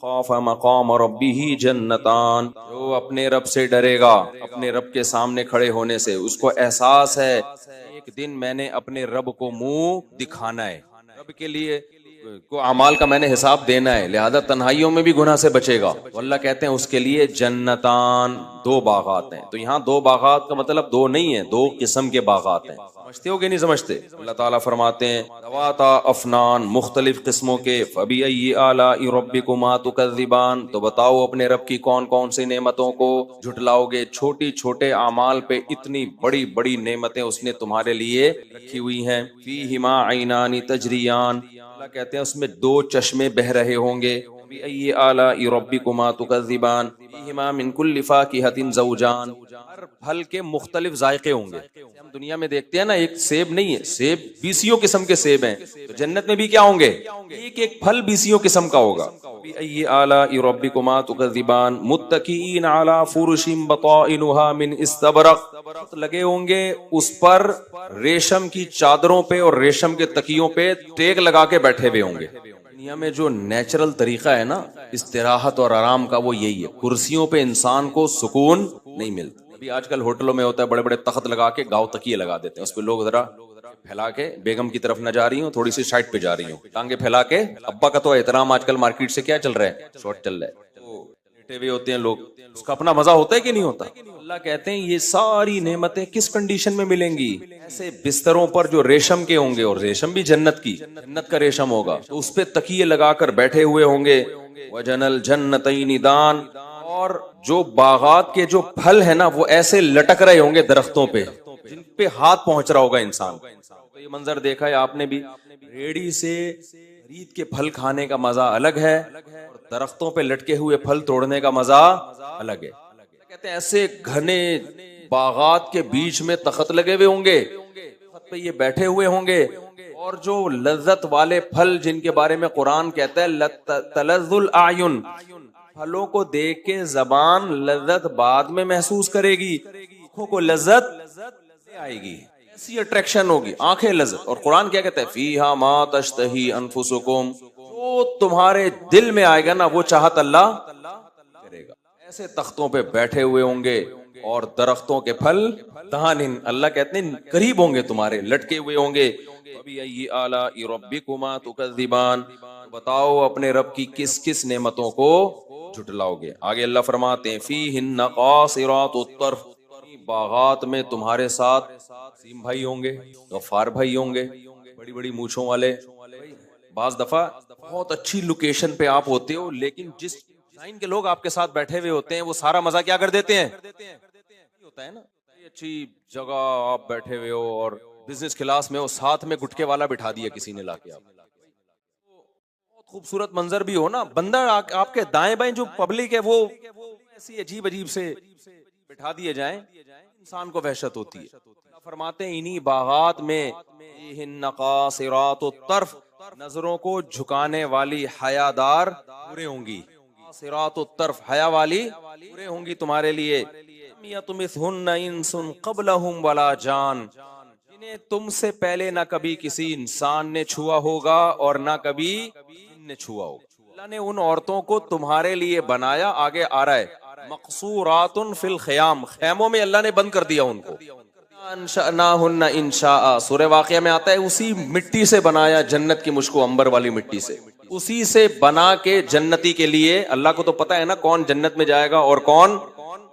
खौफ मकाम रब्बिही जन्नतान, जो अपने रब से डरेगा, अपने रब के सामने खड़े होने से उसको एहसास है एक दिन मैंने अपने रब को मुंह दिखाना है, रब के लिए को अमाल का मैंने हिसाब देना है, लिहाजा तन्हाइयों में भी गुनाह से बचेगा। तो अल्लाह कहते हैं उसके लिए जन्नतान, दो बागात हैं। तो यहाँ दो बागात का मतलब दो नहीं है, दो किस्म के बागात हैं। समझते हो कि नहीं समझते? अल्लाह ताला फरमाते हैं दवाता अफनान, मुख्तलिफ किस्मों के, फबिअय्यि आलाइ रब्बिकुमा तुकज़्ज़िबान, तो बताओ अपने रब की कौन कौन सी नेमतों को झुटलाओगे। छोटी छोटे अमाल पे इतनी बड़ी बड़ी नेमतें उसने तुम्हारे लिए रखी हुई हैं। फीहिमा ऐनानी तजरियान, अल्लाह कहते हैं उसमें दो चश्मे बह रहे होंगे। फबिअय्यि आलाइ रब्बिकुमा तुकज़्ज़िबान, फीहिमा मिन कुल्लि फाकिहतिन ज़ौजान, हर फल के मुख्तलिफ जायके होंगे। हम दुनिया में देखते हैं ना, एक सेब नहीं है, सेब 20 किस्म के सेब हैं, तो जन्नत में भी क्या होंगे? एक एक फल 20 किस्म का होगा। फबिअय्यि आलाइ रब्बिकुमा तुकज़्ज़िबान, मुत्तकीईन अला फुरुशिन बताइनुहा मिन इस्तबरक, लगे होंगे उस पर रेशम की चादरों पे और रेशम के तकियों पे टेक लगा के बैठे हुए होंगे। दुनिया में जो नेचुरल तरीका है ना इस्तिराहत और आराम का, वो यही है। कुर्सियों पे इंसान को सुकून नहीं मिलता। अभी आजकल होटलों में होता है, बड़े बड़े तख्त लगा के गाँव तकिए लगा देते हैं, उस पे लोग जरा फैला के, बेगम की तरफ न जा रही हूँ, थोड़ी सी साइड पे जा रही हूँ, टांगे फैला के। अब्बा का तो एहतराम आजकल मार्केट से क्या चल रहा है, शॉर्ट चल रहा है, तो लेटे हुए होते हैं लोग। उसका अपना मजा होता है कि नहीं होता? अल्लाह कहते हैं ये सारी नेमतें किस कंडीशन में मिलेंगी? ऐसे बिस्तरों पर जो रेशम के होंगे, और रेशम भी जन्नत की, जन्नत का रेशम होगा, तो उस पे तकिए लगाकर बैठे हुए होंगे। वजनल जन्नतैनि दान, और जो बागात के जो फल है ना वो ऐसे लटक रहे होंगे दरख्तों पे, जिन पे हाथ पहुंच रहा होगा इंसान। तो ये मंजर देखा है आपने भी, रेड़ी से खरीद के फल खाने का मजा अलग है, और दरख्तों पे लटके हुए फल तोड़ने का मजा अलग है। कहते हैं ऐसे घने बागात के बीच में तख्त लगे हुए होंगे, तख्त पे ये बैठे हुए होंगे, और जो लज्जत वाले फल जिनके बारे में कुरान कहता है तलज़्ज़ुल आयुन, फलों को देख के जबान लज्जत बाद में महसूस करेगी, आंखों को लज्जत आएगी, ऐसी अट्रैक्शन होगी, आंखें लज्जत। और कुरान क्या कहता है? फीहा मा तश्तही अनफुसुकुम, जो तुम्हारे दिल में आएगा ना वो चाहत अल्लाह करेगा। ऐसे तख्तों पे बैठे हुए होंगे, और दरख्तों के फल दानिन, अल्लाह कहते हैं करीब होंगे तुम्हारे, लटके हुए होंगे। फबिअय्यि आलाइ रब्बिकुमा तुकज़्ज़िबान, बताओ अपने रब की किस किस नेमतों को झुटलाओगे। आगे अल्लाह फरमाते हैं फीहिन्ना क़ासिरातुत तर्फ़, बागात में तुम्हारे साथ सीम भाई होंगे, गफ्फार भाई होंगे, बड़ी बड़ी मूछों वाले। बाज दफा बहुत अच्छी लोकेशन पे आप होते हो, लेकिन जिस लाइन के लोग आपके साथ बैठे हुए होते हैं वो सारा मजा क्या कर देते हैं? होता है ना, अच्छी जगह आप बैठे हुए हो और बिजनेस क्लास में हो, साथ में गुटके वाला बिठा दिया किसी ने लाके, आप बहुत खूबसूरत मंजर भी हो ना, बंदा आपके दाएं बाएं जो पब्लिक है वो ऐसी अजीब अजीब से बिठा दिए जाएं, इंसान को वहशत होती है। फरमाते हैं इन्हीं बागात में क़ासिरातुत तर्फ़, नजरों को झुकाने वाली हयादार पूरे होंगी। क़ासिरातुत तर्फ़, हया वाली पूरे होंगी तुम्हारे लिए। यतमिसहुन्ना इंसुन क़ब्लहुम वला जान, जिन्हें तुमसे पहले ना कभी किसी इंसान ने छुआ होगा और ना कभी जिन ने छुआ होगा। अल्लाह ने उन औरतों को तुम्हारे लिए बनाया, आगे आ रहा है मक़सूरातुन फिल ख़ियाम, खैमों में अल्लाह ने बंद कर दिया उनको। अंशअनाहुन्ना इंशाअ, सूरह वाक़िया में आता है उसी मिट्टी से बनाया जन्नत की मुझको, अंबर वाली मिट्टी से, उसी से बना के जन्नती के लिए। अल्लाह को तो पता है ना कौन जन्नत में जाएगा और कौन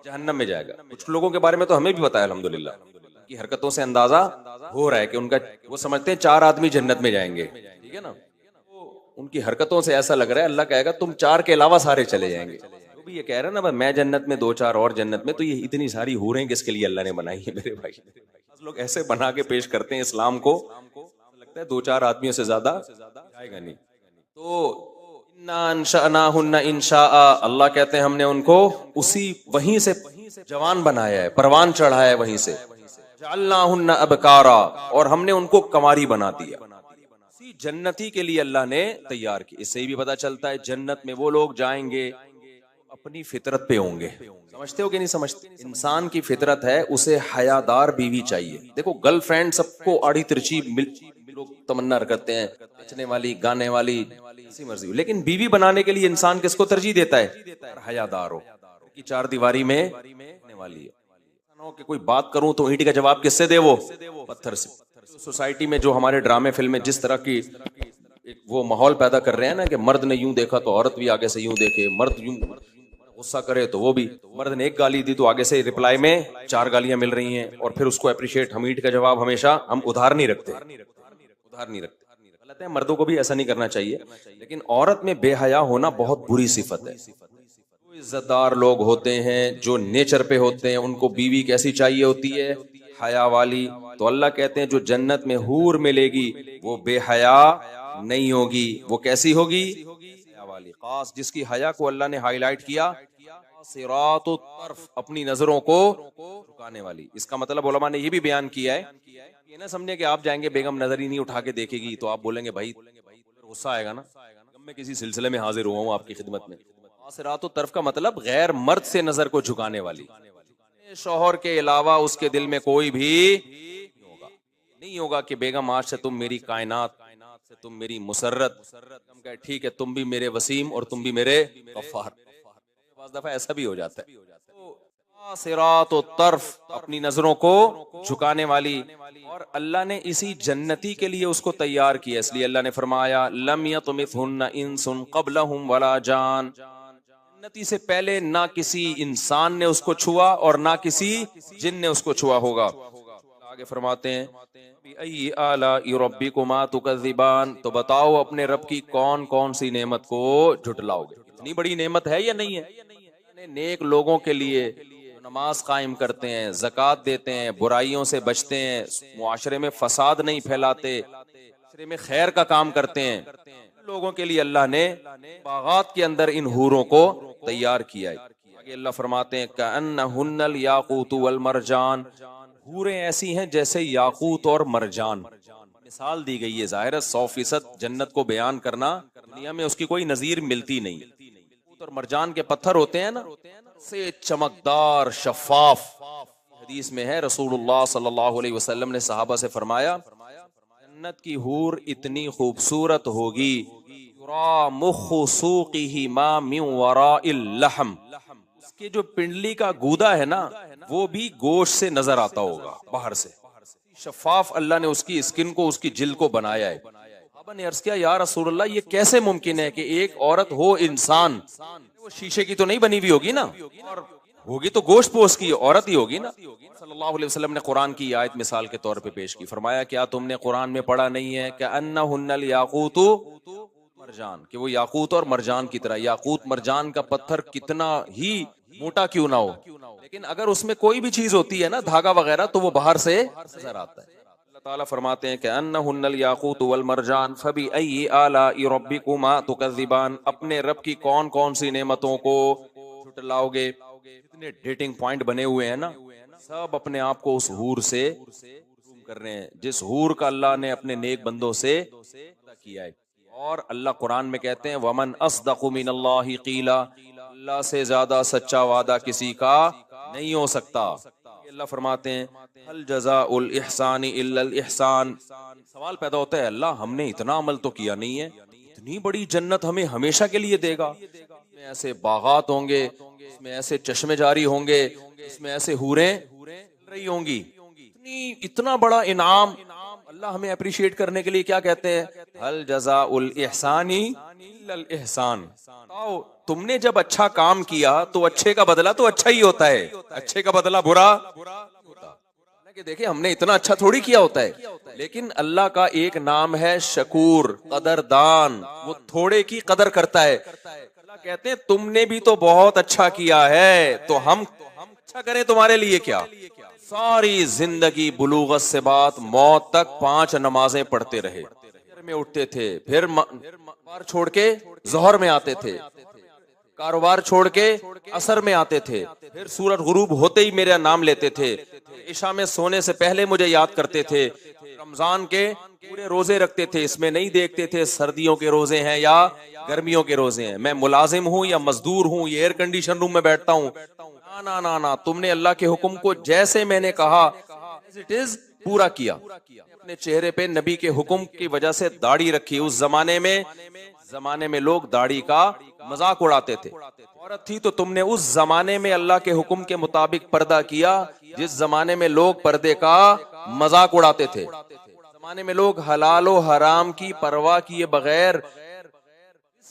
जहन्नम में जाएगा। कुछ लोगों के बारे में तो हमें भी पता है अल्हम्दुलिल्लाह, की हरकतों से अंदाजा हो रहा है कि उनका, वो समझते हैं 4 आदमी जन्नत में जाएंगे, ठीक है ना, तो उनकी हरकतों से ऐसा लग रहा है अल्लाह कहेगा तुम 4 के अलावा सारे चले जाएंगे। वो भी ये कह रहे हैं ना मैं जन्नत में 2-4 और जन्नत में, तो ये इतनी सारी हूरें किसके लिए अल्लाह ने बनाई है मेरे भाई? लोग ऐसे बना के पेश करते हैं इस्लाम को, लगता है 2-4 आदमियों से ज्यादा जाएगा नहीं। तो इन्ना अंशअनाहुन्ना इंशाअ, अल्लाह कहते हैं हमने उनको उसी वहीं से जवान बनाया है, परवान चढ़ाया है वहीं से। जअल्नाहुन्ना अबकारा, और हमने उनको कंवारी बना दिया। जन्नती के लिए अल्लाह ने तैयार की। इससे भी पता चलता है जन्नत में वो लोग जाएंगे अपनी फितरत पे होंगे। समझते हो कि नहीं समझते? इंसान की फितरत है उसे हयादार बीवी चाहिए। देखो गर्लफ्रेंड सबको आड़ी तिरछी लोग तमन्ना करते हैं, नचने वाली, गाने वाली, ऐसी मर्जी हो, लेकिन बीवी बनाने के लिए इंसान किसको तरजीह देता है? हयादार हो, कि 4 दीवारी में रहने वाली है। कि कोई बात करूं तो ईंट का जवाब किससे दे? वो पत्थर से। सोसाइटी में जो हमारे ड्रामे फिल्में जिस तरह की एक वो माहौल पैदा कर रहे हैं ना, कि मर्द ने यूं देखा तो औरत भी आगे से यूं देखे, मर्द यूं गुस्सा करे तो वो भी, मर्द ने एक गाली दी तो आगे से रिप्लाई में 4 गालियां मिल रही हैं, और फिर उसको अप्रिशिएट। हम ईंट का जवाब हमेशा हम उधार नहीं रखते, उधार नहीं रखते। गलत है, मर्दों को भी ऐसा नहीं करना चाहिए, लेकिन औरत में बेहया होना बहुत बुरी सिफत है। इज्जतदार लोग होते हैं जो नेचर पे होते हैं, उनको बीवी कैसी चाहिए होती है? हया वाली। तो अल्लाह कहते हैं जो जन्नत में हूर मिलेगी वो बेहया नहीं होगी। वो कैसी होगी? हया वाली। खास जिसकी हया को अल्लाह ने हाईलाइट किया, सिरातो तरफ, अपनी नजरों को झुकाने वाली। इसका मतलब उलमा ने ये भी बयान किया है, ये ना समझे कि आप जाएंगे बेगम नजर ही नहीं उठा के देखेगी तो आप बोलेंगे भाई गुस्सा आएगा ना, मैं किसी सिलसिले में हाजिर हुआ हूँ आपकी खिदमत में। सिरातो तरफ का मतलब गैर मर्द से नजर को झुकाने वाली। शौहर के अलावा उसके दिल में कोई भी नहीं होगा कि बेगम आज से तुम मेरी कायनात, से तुम मेरी मुसर्रत। हम कहे ठीक है, तुम भी मेरे वसीम और तुम भी मेरे गफ्फार। पांच दफा ऐसा भी हो जाता है। सिरातो तरफ, अपनी नजरों को झुकाने वाली। और अल्लाह ने इसी जन्नती के लिए उसको तैयार किया, इसलिए अल्लाह ने फरमाया लम यतमिथुन्ना इंसुन क़ब्लहुम वला जान। जन्नती से पहले ना किसी इंसान ने उसको छुआ और ना किसी जिन ने उसको छुआ होगा। आगे फरमाते हैं बिअय्यि आलाइ रब्बिकुमा तुकज़्ज़िबान, तो बताओ अपने रब की कौन कौन सी नेमत को झुटलाओगे? इतनी बड़ी नेमत है या नहीं है? नेक लोगों के लिए नमाज कायम करते हैं, ज़कात देते हैं, बुराइयों से बचते हैं, मुआशरे में फसाद नहीं फैलाते, मुआशरे में खैर का काम करते हैं, लोगों के लिए अल्लाह ने बागात के अंदर इन हूरों को तैयार किया है। आगे अल्लाह फरमाते हैं कअन्नहुन्नल याकूत वल मरजान, हूरें ऐसी हैं जैसे याकूत और मरजान। मिसाल दी गई है, जाहिर है 100% जन्नत को बयान करना दुनिया में उसकी कोई नजीर मिलती नहीं। और मरजान के पत्थर होते हैं ना, से चमकदार शफाफ। हदीस में है रसूलुल्लाह सल्लल्लाहु अलैहि वसल्लम ने सहाबा से फरमाया जन्नत की हूर इतनी खूबसूरत होगी, उसके जो पिंडली का गूदा है ना वो भी गोश्त से नजर आता होगा बाहर से। शफाफ अल्लाह ने उसकी स्किन को, उसकी जिल्द को बनाया है। साहबा ने अर्ज किया या रसूलल्लाह ये कैसे मुमकिन है कि एक औरत हो इंसान, वो शीशे की तो नहीं बनी हुई होगी ना, और होगी तो गोश्त पोस्ट की औरत ही होगी ना। सल्लल्लाहु अलैहि वसल्लम ने कुरान की आयत मिसाल के तौर पे पेश की, फरमाया क्या तुमने कुरान में पढ़ा नहीं है कि अन्नहुन्नल याकूतु मरजान, कि वो याकूत और मरजान की तरह। याकूत मरजान का पत्थर कितना ही मोटा क्यों ना हो, लेकिन अगर उसमें कोई भी चीज होती है ना, धागा वगैरह, तो वो बाहर से नजर आता है। अल्लाह ताला फरमाते हैं कि अन्नहुन्नल याकूत वल मरजान फबिअय्यि आलाइ रब्बिकुमा तुकज़्ज़िबान, अपने रब की कौन कौन सी नेमतों को झुटलाओगे। इतने डेटिंग पॉइंट बने हुए हैं ना, सब अपने आप को उस हूर से कर रहे हैं जिस हूर का अल्लाह ने अपने नेक बंदों से किया है। और अल्लाह कुरान में कहते हैं वमन अस्दक़ु मिनल्लाहि क़ीला, अल्लाह से ज्यादा सच्चा वादा किसी का नहीं हो सकता। अल्लाह फरमाते हैं हल जज़ाउल इहसानी इल्लल इहसान। सवाल पैदा होता है अल्लाह हमने इतना अमल तो किया नहीं है, इतनी बड़ी जन्नत हमें हमेशा के लिए देगा, इसमें ऐसे बागात होंगे, इसमें ऐसे चश्मे जारी होंगे, इसमें ऐसे हूरें रही होंगी, इतना बड़ा इनाम। अल्लाह हमें अप्रिशिएट करने के लिए क्या कहते हैं हल जज़ाउल इहसानी इल्लल इहसान। तुमने जब अच्छा काम किया तो अच्छे का बदला तो अच्छा ही होता है, अच्छे का बदला बुरा होता। कि देखिए हमने इतना अच्छा थोड़ी किया होता है, लेकिन अल्लाह का एक नाम है शकूर, कदरदान, वो थोड़े की कदर करता है। अल्लाह कहते हैं तुमने भी तो बहुत अच्छा किया है, तो हम अच्छा करें तुम्हारे लिए क्या। सारी जिंदगी बुलूगत से बात मौत तक 5 नमाजें पढ़ते रहे, में उठते थे, फिर कारोबार छोड़ के जोहर में आते थे, कारोबार छोड़ के असर में आते थे, फिर सूरज गुरूब होते ही मेरा नाम लेते थे, इशा में सोने से पहले मुझे याद करते थे, रमजान के पूरे रोजे रखते थे, इसमें नहीं देखते थे सर्दियों के रोजे हैं या गर्मियों के रोजे हैं, मैं मुलाजिम हूँ या मजदूर हूँ, ये एयर कंडीशन रूम में बैठता हूँ। ना ना ना, तुमने अल्लाह के हुक्म को जैसे मैंने कहा इट इज पूरा किया। अपने चेहरे पे नबी के हुक्म की वजह से दाढ़ी रखी। उस जमाने में जमाने में लोग दाढ़ी का मजाक उड़ाते थे। औरत थी तो तुमने उस जमाने में अल्लाह के हुक्म के मुताबिक पर्दा किया जिस जमाने में लोग पर्दे का मजाक उड़ाते थे। जमाने में लोग हलाल व हराम की परवाह किए बगैर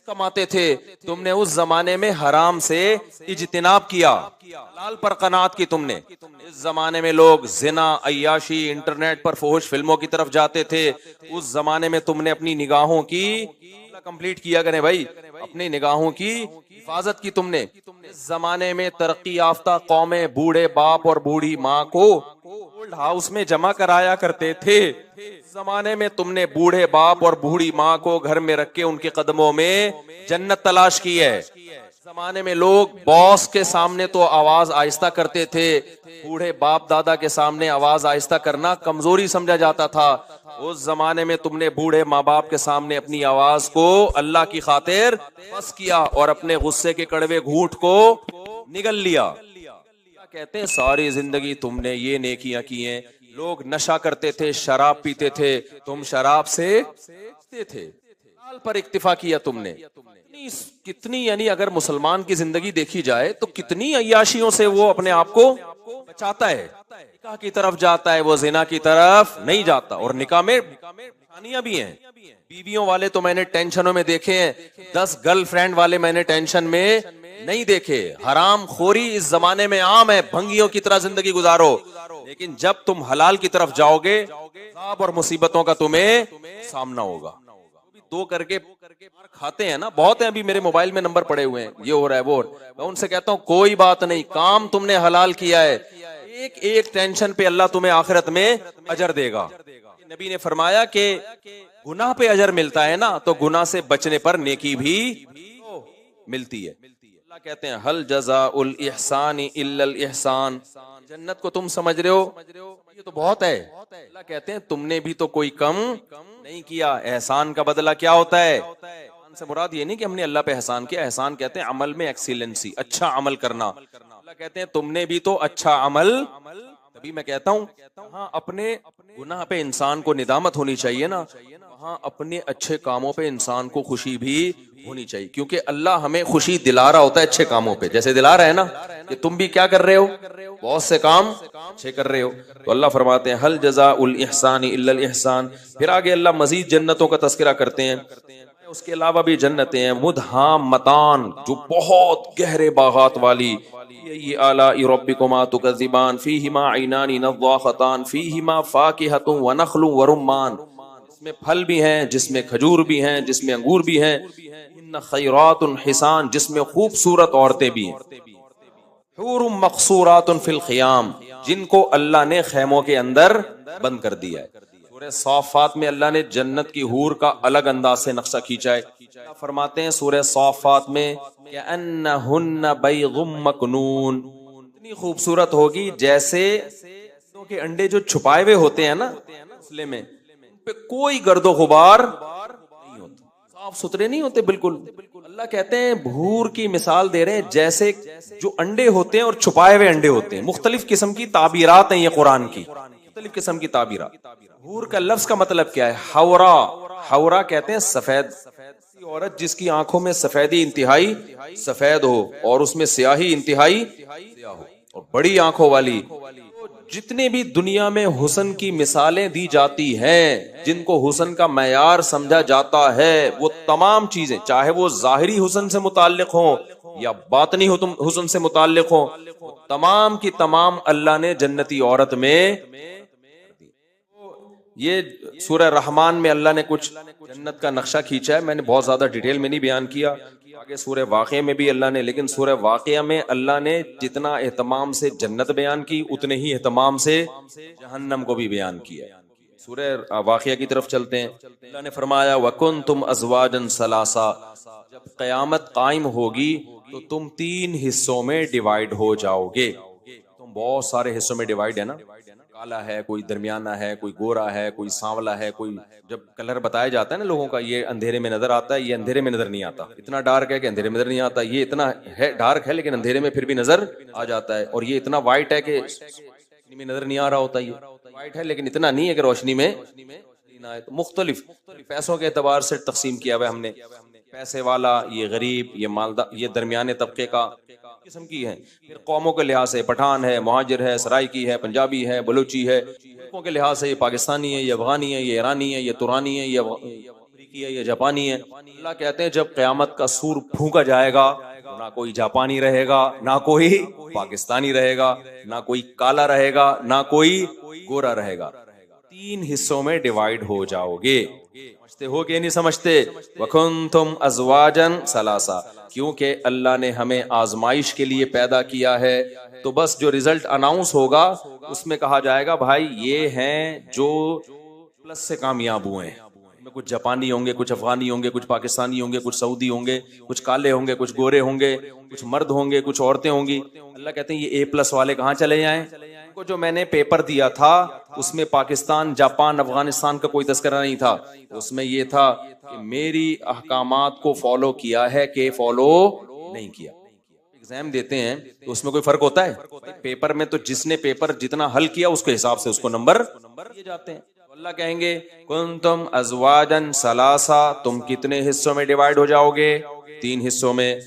कमाते थे, तुमने उस जमाने में हराम से इज्तिनाब किया, हलाल पर कनात की तुमने। इस जमाने में लोग जिना, अय्याशी, इंटरनेट पर फुहुश फिल्मों की तरफ जाते थे, उस जमाने में तुमने अपनी निगाहों की कंप्लीट किया करें भाई, अपनी निगाहों की हिफाजत की तुमने। इस जमाने में तरक्की याफ्ता कौमें बूढ़े बाप और बूढ़ी माँ को ओल्ड हाउस में जमा कराया करते थे। इस जमाने में तुमने बूढ़े बाप और बूढ़ी माँ को घर में रख के उनके कदमों में जन्नत तलाश की है। जमाने में लोग बॉस के सामने तो आवाज आहिस्ता करते थे, बूढ़े बाप दादा के सामने आवाज आहिस्ता करना कमजोरी समझा जाता था। उस जमाने में तुमने बूढ़े माँ बाप के सामने अपनी आवाज को अल्लाह की खातिर बस किया और अपने गुस्से के कड़वे घूंट को निगल लिया। कहते हैं सारी जिंदगी तुमने ये नेकियां की हैं। लोग नशा करते थे, शराब पीते थे, तुम शराब से बचते थे, हाल पर इक्तिफा किया तुमने। कितनी यानी अगर मुसलमान की जिंदगी देखी जाए तो कितनी अय्याशियों से वो अपने आप को बचाता है। निकाह की तरफ जाता है, वो जिना की तरफ नहीं जाता। और निकाह में खानियां भी हैं। बीवियों वाले तो मैंने टेंशनों में देखे हैं, 10 गर्लफ्रेंड वाले मैंने टेंशन में नहीं देखे। हराम खोरी इस जमाने में आम है, भंगियों की तरह जिंदगी गुजारो। लेकिन जब तुम हलाल की तरफ जाओगे, अज़ाब और मुसीबतों का तुम्हें सामना होगा। दो करके खाते हैं ना, बहुत हैं। अभी मेरे मोबाइल में नंबर पड़े हुए हैं, ये हो रहा है वो हो रहा है। मैं उनसे कहता हूँ कोई बात नहीं, काम तुमने हलाल किया है, एक एक टेंशन पे अल्लाह तुम्हें आखिरत में अजर देगा। नबी ने फरमाया कि गुनाह पे अजर मिलता है ना, तो गुनाह से बचने पर नेकी भी मिलती है। अल्लाह कहते हैं हल जज़ाउल इहसान इल्लल इहसान। जन्नत को तुम समझ रहे हो ये तो बहुत है। अल्लाह कहते हैं तुमने भी तो कोई कम नहीं किया। एहसान का बदला क्या होता है? एहसान से मुराद ये नहीं कि हमने अल्लाह पे एहसान किया, एहसान कहते हैं अमल में एक्सीलेंसी, अच्छा अमल करना। अल्लाह कहते हैं तुमने भी तो अच्छा अमल। तभी मैं कहता हूँ हाँ, अपने गुनाह पे इंसान को निदामत होनी चाहिए ना, हाँ अपने अच्छे कामों पे इंसान को खुशी भी होनी चाहिए। क्योंकि अल्लाह हमें खुशी दिला रहा होता है अच्छे कामों पे, जैसे दिला रहा है ना कि तुम भी क्या कर रहे हो, बहुत से काम अच्छे कर रहे हो। तो अल्लाह फरमाते हैं हल जज़ाउल इहसान इल्लल इहसान। फिर आगे अल्लाह मजीद जन्नतों का तज़किरा करते हैं। उसके अलावा भी जन्नतें हैं, मुदहामतान, जो बहुत गहरे बागात वाली। ये आला रब्बिकुमा तुकज़्ज़िबान फीहिमा ऐनानी नज़्ज़ाख़तान फीहिमा फ़ाकिहतुन व नख़लुन व रुम्मान। इसमें फल भी हैं, जिसमें खजूर भी हैं, जिसमें अंगूर भी हैं। इन्न खैरातुन हिसान, जिसमें खूबसूरत औरतें भी हैं। हुरुम मक़सूरातुन फिल ख़ियाम, जिनको अल्लाह ने खैमों के अंदर बंद कर दिया है। सूरह साफ़ात में अल्लाह ने जन्नत की हूर का अलग अंदाज से नक्शा खींचा है। फरमाते हैं सूरह साफ़ात में कि अन्नहुन्ना बैज़ुम मकनून, इतनी खूबसूरत होगी जैसे के अंडे जो छुपाए हुए होते हैं ना घोंसले में, उन पे कोई गर्दो गुबार नहीं होता, साफ सुथरे नहीं होते बिल्कुल। अल्लाह कहते हैं भूर की मिसाल दे रहे हैं जैसे जो अंडे होते हैं और छुपाए हुए अंडे होते हैं। मुख्तलिफ किस्म की ताबीरात हैं ये कुरान की, मुख्तलिफ किस्म की ताबीरात। भूर का लफ्ज का मतलब क्या है? हवरा, हवरा कहते हैं सफेद। औरत जिसकी आंखों में सफेदी इंतहाई सफेद हो और उसमें स्याही इंतहाई स्याह हो और बड़ी आंखों वाली। जितने भी दुनिया में हुस्न की मिसालें दी जाती हैं, जिनको हुस्न का मयार समझा जाता है, वो तमाम चीजें चाहे वो जाहिरी हुस्न से मुताल्लिक हो या बातनी हुस्न से मुताल्लिक हो, तमाम की तमाम अल्लाह ने जन्नती औरत में। ये सूरह रहमान में अल्लाह ने कुछ जन्नत का नक्शा खींचा है, मैंने बहुत ज्यादा डिटेल में नहीं बयान किया। आगे सूरह वाक़िया में भी अल्लाह ने, लेकिन सूरह वाक़िया में अल्लाह ने जितना एहतमाम से जन्नत बयान की, उतने ही एहतमाम से जहन्नम को भी बयान किया। सूरह वाक़िया की तरफ चलते हैं। अल्लाह ने फरमाया वकुंतुम अज़वाजन सलासा, जब क़यामत कायम होगी तो तुम 3 हिस्सों में डिवाइड हो जाओगे। तुम बहुत सारे हिस्सों में डिवाइड है ना, काला है, कोई दरमियाना है, कोई गोरा है, कोई सांवला है, कोई जब कलर बताया जाता है ना लोगों का, ये अंधेरे में नजर आता है, ये अंधेरे में नजर नहीं आता, इतना डार्क है कि अंधेरे में नजर नहीं आता, ये इतना है डार्क है लेकिन अंधेरे में फिर भी नजर आ जाता है, और ये इतना वाइट है कि रोशनी में नजर नहीं आ रहा होता, ये वाइट है लेकिन इतना नहीं है कि रोशनी में ना आए। तो मुख्तलिफ पैसों के एतबार से तकसीम किया हुआ हमने। पैसे वाला, ये गरीब, ये मालदार, ये दरमियाने तबके का किस्म की है। फिर कौमों के लिहाज से पठान है, मुहाजिर है, सराइकी है, पंजाबी है, बलूची है। मुल्कों के लिहाज से ये पाकिस्तानी है, ये अफगानी है, ये ईरानी है, ये तुरानी है, ये अमरीकी है, ये जापानी है। अल्लाह कहते हैं जब क़यामत का सूर फूंका जाएगा तो ना कोई जापानी रहेगा, ना कोई पाकिस्तानी रहेगा, ना कोई काला रहेगा, ना कोई गोरा रहेगा। तीन हिस्सों में डिवाइड हो जाओगे। समझते हो कि नहीं समझते? वकुंतुम अज़वाजन सलासा, क्योंकि अल्लाह ने हमें आजमाइश के लिए पैदा किया है। तो बस जो रिजल्ट अनाउंस होगा उसमें कहा जाएगा भाई ये हैं जो प्लस से कामयाब हुए हैं। में कुछ जापानी होंगे, कुछ अफगानी होंगे, कुछ पाकिस्तानी होंगे, कुछ सऊदी होंगे, कुछ काले होंगे, कुछ गोरे होंगे, कुछ मर्द होंगे, कुछ औरतें होंगी। अल्लाह कहते हैं ये A+ वाले कहाँ चले जाएं? को जो मैंने पेपर दिया था उसमें पाकिस्तान, जापान, अफगानिस्तान का कोई तस्करा नहीं था। उसमें ये था कि मेरी अहकामात को फॉलो किया है कि फॉलो नहीं किया। एग्जाम देते हैं तो उसमें कोई फर्क होता है? पेपर में तो जिसने पेपर जितना हल किया उसके हिसाब से उसको नंबर दिए जाते हैं। अल्लाह कहेंगे कुंतुम अज़वाजन सलासा, तुम कितने हिस्सों में डिवाइड हो जाओगे? तीन हिस्सों में।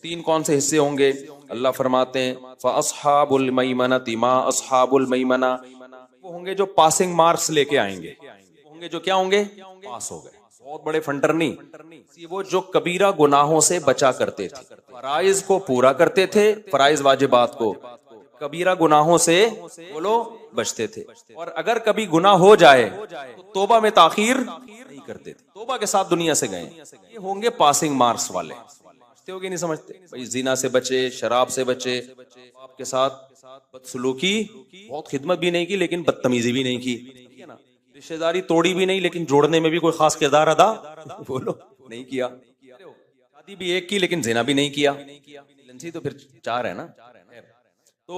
तीन कौन से हिस्से होंगे? अल्लाह फरमाते हैं फ़अस्हाबुल मयमनति मा अस्हाबुल मयमना, वो होंगे जो पासिंग मार्क्स लेके आएंगे। होंगे जो क्या होंगे? पास हो गए, बहुत बड़े फंटर नहीं। वो जो कबीरा गुनाहों से बचा करते थे, फराइज को पूरा करते थे, फराइज वाजिबात को, कबीरा गुनाहों से बोलो बचते थे। और अगर कभी गुनाह हो जाए तो तौबा में ताखीर नहीं करते थे, तौबा के साथ दुनिया से गए। ये होंगे पासिंग मार्क्स वाले। समझते हो कि नहीं समझते? भाई जिना से बचे, शराब से बचे, आपके साथ बदसलूकी, बहुत खिदमत भी नहीं की लेकिन बदतमीजी भी नहीं की, रिश्तेदारी तोड़ी भी नहीं लेकिन जोड़ने में भी कोई खास किरदार अदा बोलो नहीं किया, शादी भी एक की लेकिन जिना भी नहीं किया, तो फिर चार है ना। तो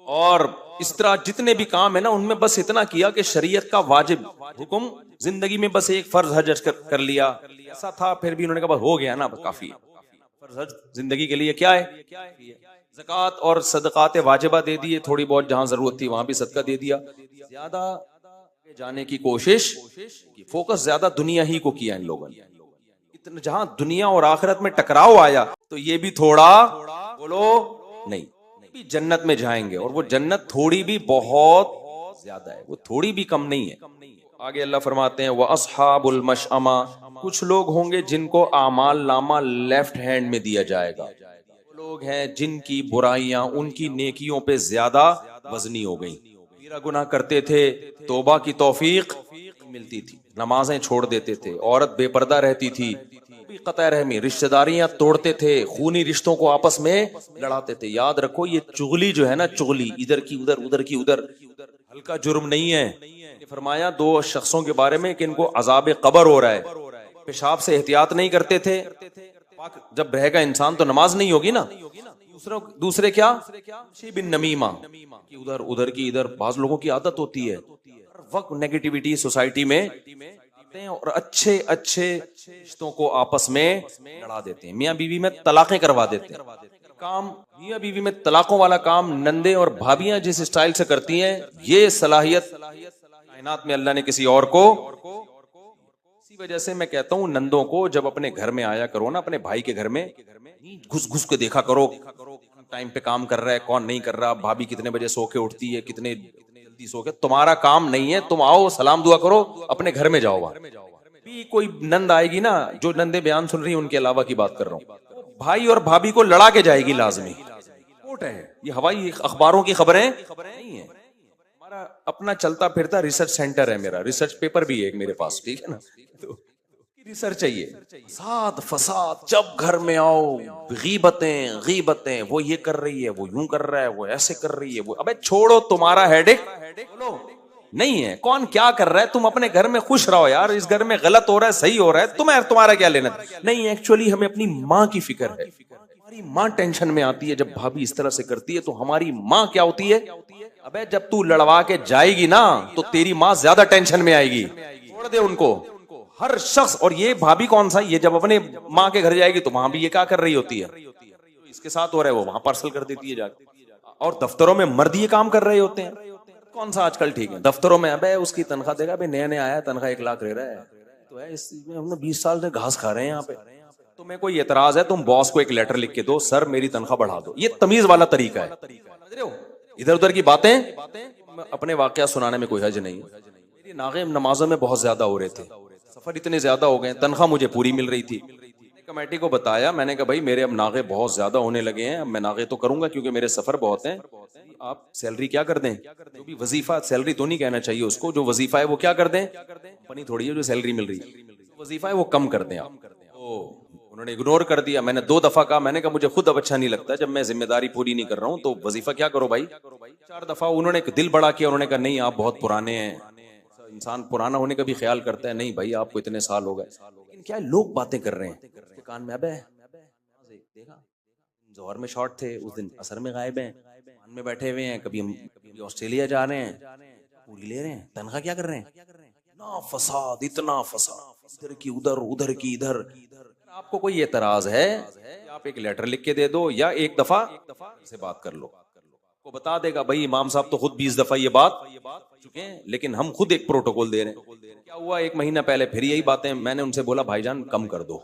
और इस तरह जितने भी काम है ना उनमें बस इतना किया कि शरीयत का वाजिब हुक्म, जिंदगी में बस एक फर्ज हज कर लिया, ऐसा था। फिर भी उन्होंने कहा बस हो गया ना, बस काफी फर्ज हज जिंदगी के लिए क्या है। ज़कात और सदकात वाजिबा दे दिए, थोड़ी बहुत जहां जरूरत थी वहां भी सदका दे दिया। ज्यादा जाने की कोशिश की, फोकस ज्यादा दुनिया ही को किया इन लोगों ने। इतना जहां दुनिया और आखिरत में टकराव आया तो ये भी थोड़ा बोलो नहीं, भी जन्नत में जाएंगे। और वो जन्नत थोड़ी भी बहुत ज्यादा है, वो थोड़ी भी कम नहीं है। आगे अल्लाह फरमाते हैं वह अस्हाबुल मशअमा, कुछ लोग होंगे जिनको आमाल नामा लेफ्ट हैंड में दिया जाएगा। वो लोग हैं जिनकी बुराइयां उनकी नेकियों पे ज्यादा वजनी हो गई। कबीरा गुनाह करते थे, तौबा की तौफीक मिलती थी, नमाजें छोड़ देते थे, औरत बेपर्दा रहती थी, कतई रहमी, रिश्तेदारियां तोड़ते थे, खूनी रिश्तों को आपस में लड़ाते थे। याद रखो ये चुगली जो है ना, चुगली इधर की उधर, उधर की उधर, हल्का जुर्म नहीं है। फरमाया दो शख्सों के बारे में कि इनको अजाब कब्र हो रहा है। पेशाब से एहतियात नहीं करते थे, जब रहेगा इंसान तो नमाज नहीं होगी ना। दूसरे क्या, बिन नमीमा, उधर उधर की इधर। बाज लोगों की आदत होती है वक्त नेगेटिविटी सोसाइटी में हैं और अच्छे अच्छे रिश्तों को आपस में लड़ा देते हैं, मियाँ बीवी में तलाकें करवा देते हैं। काम मियाँ बीवी में तलाकों वाला काम नंदे और भाभियां जिस स्टाइल से करती हैं, ये सलाहियत कायनात में अल्लाह ने किसी और को। इसी वजह से मैं कहता हूँ नंदों को जब अपने घर में आया करो ना, अपने भाई के घर में घुस घुस के देखा करो, टाइम पे काम कर रहा है कौन नहीं कर रहा, भाभी कितने बजे सो के उठती है, कितने जल्दी सो के। तुम्हारा काम नहीं है, तुम आओ सलाम दुआ करो, अपने घर में जाओ। भी कोई नंद आएगी ना, जो नंदे बयान सुन रही है उनके अलावा की बात कर रहा हूँ, भाई और भाभी को लड़ा के जाएगी लाजमी। कोट है ये, हवाई अखबारों की खबरें नहीं है। हमारा अपना चलता फिरता रिसर्च सेंटर है, मेरा रिसर्च पेपर भी है एक मेरे पास, ठीक है ना। तो रिसर्च चाहिए, साथ फसाद जब घर में आओ, गीबतें गीबतें, वो ये कर रही है, वो यूं कर रहा है, वो ऐसे कर रही है, वो अबे छोड़ो, तुम्हारा हेडेक बोलो नहीं है। कौन क्या कर रहा है, तुम अपने घर में खुश रहो यार। इस घर में गलत हो रहा है सही हो रहा है, तुम्हारा क्या लेना नहीं। एक्चुअली हमें अपनी माँ की फिक्र है, हमारी माँ टेंशन में आती है जब भाभी इस तरह से करती है। तो हमारी माँ क्या होती है, अबे जब तू लड़वा के जाएगी ना तो तेरी माँ ज्यादा टेंशन में आएगी, छोड़ दे उनको। हर शख्स, और ये भाभी कौन सा, ये जब अपने माँ के घर जाएगी तो वहां भी ये क्या कर रही होती है, इसके साथ हो रहा है वो वहां पार्सल कर देती है जाके। और दफ्तरों में मर्द ये काम कर रहे होते हैं। कौन सा आजकल ठीक है, दफ्तरों में अबे उसकी तनख्वाह देगा, अबे नया नया आया तनख्वाह 1 लाख ले रहा है, तो है इसमें हमने 20 साल से घास खा रहे हैं यहाँ पे। तुम्हें कोई एतराज है, तुम बॉस को एक लेटर लिख के दो, सर मेरी तनख्वाह बढ़ा दो। ये तमीज वाला तरीका है। समझ रहे हो, इधर उधर की बातें, अपने वाकया सुनाने में कोई हर्ज नहीं। मेरी नागे नमाजों में बहुत ज्यादा हो रहे थे, सफर इतने ज्यादा हो गए, तनख्वाह मुझे पूरी मिल रही थी। कमेटी को बताया, मैंने कहा भाई मेरे अब नागे बहुत ज्यादा होने लगे हैं, अब मैं नागे तो करूंगा क्योंकि मेरे सफर बहुत हैं, आप सैलरी क्या कर दें, जो भी वजीफा, सैलरी तो नहीं कहना चाहिए उसको, जो वजीफा है वो क्या कर दें, कंपनी थोड़ी है जो सैलरी मिल रही है, वजीफा है वो कम कर दें आप। तो उन्होंने इग्नोर कर दिया। मैंने 2 दफा कहा, मैंने कहा मुझे खुद अब अच्छा नहीं लगता जब मैं जिम्मेदारी पूरी नहीं कर रहा हूँ, तो वजीफा क्या करो भाई। 4 दफा उन्होंने दिल बड़ा किया, उन्होंने कहा नहीं आप बहुत पुराने हैं, इंसान पुराना होने का भी ख्याल करता है, नहीं भाई आपको इतने साल हो गए। लेकिन क्या लोग बातें कर रहे हैं उसके कान में, अबे देखा जोहर में शॉर्ट थे, उस दिन असर में गायब हैं, मान में बैठे हुए हैं, कभी हम कभी ऑस्ट्रेलिया जा रहे हैं, पूरी ले रहे हैं, तनख्वाह क्या कर रहे हैं, ना फसाद, इतना फसाद, इधर की उधर, उधर की इधर। आपको कोई एतराज है, आप एक लेटर लिख के दे दो या एक दफा से बात कर लो, को बता देगा भाई इमाम साहब तो खुद 20 दफा ये बात चुके हैं, लेकिन हम खुद एक प्रोटोकॉल दे रहे हैं। क्या हुआ, 1 महीना पहले फिर यही बातें, मैंने उनसे बोला भाईजान कम कर दो,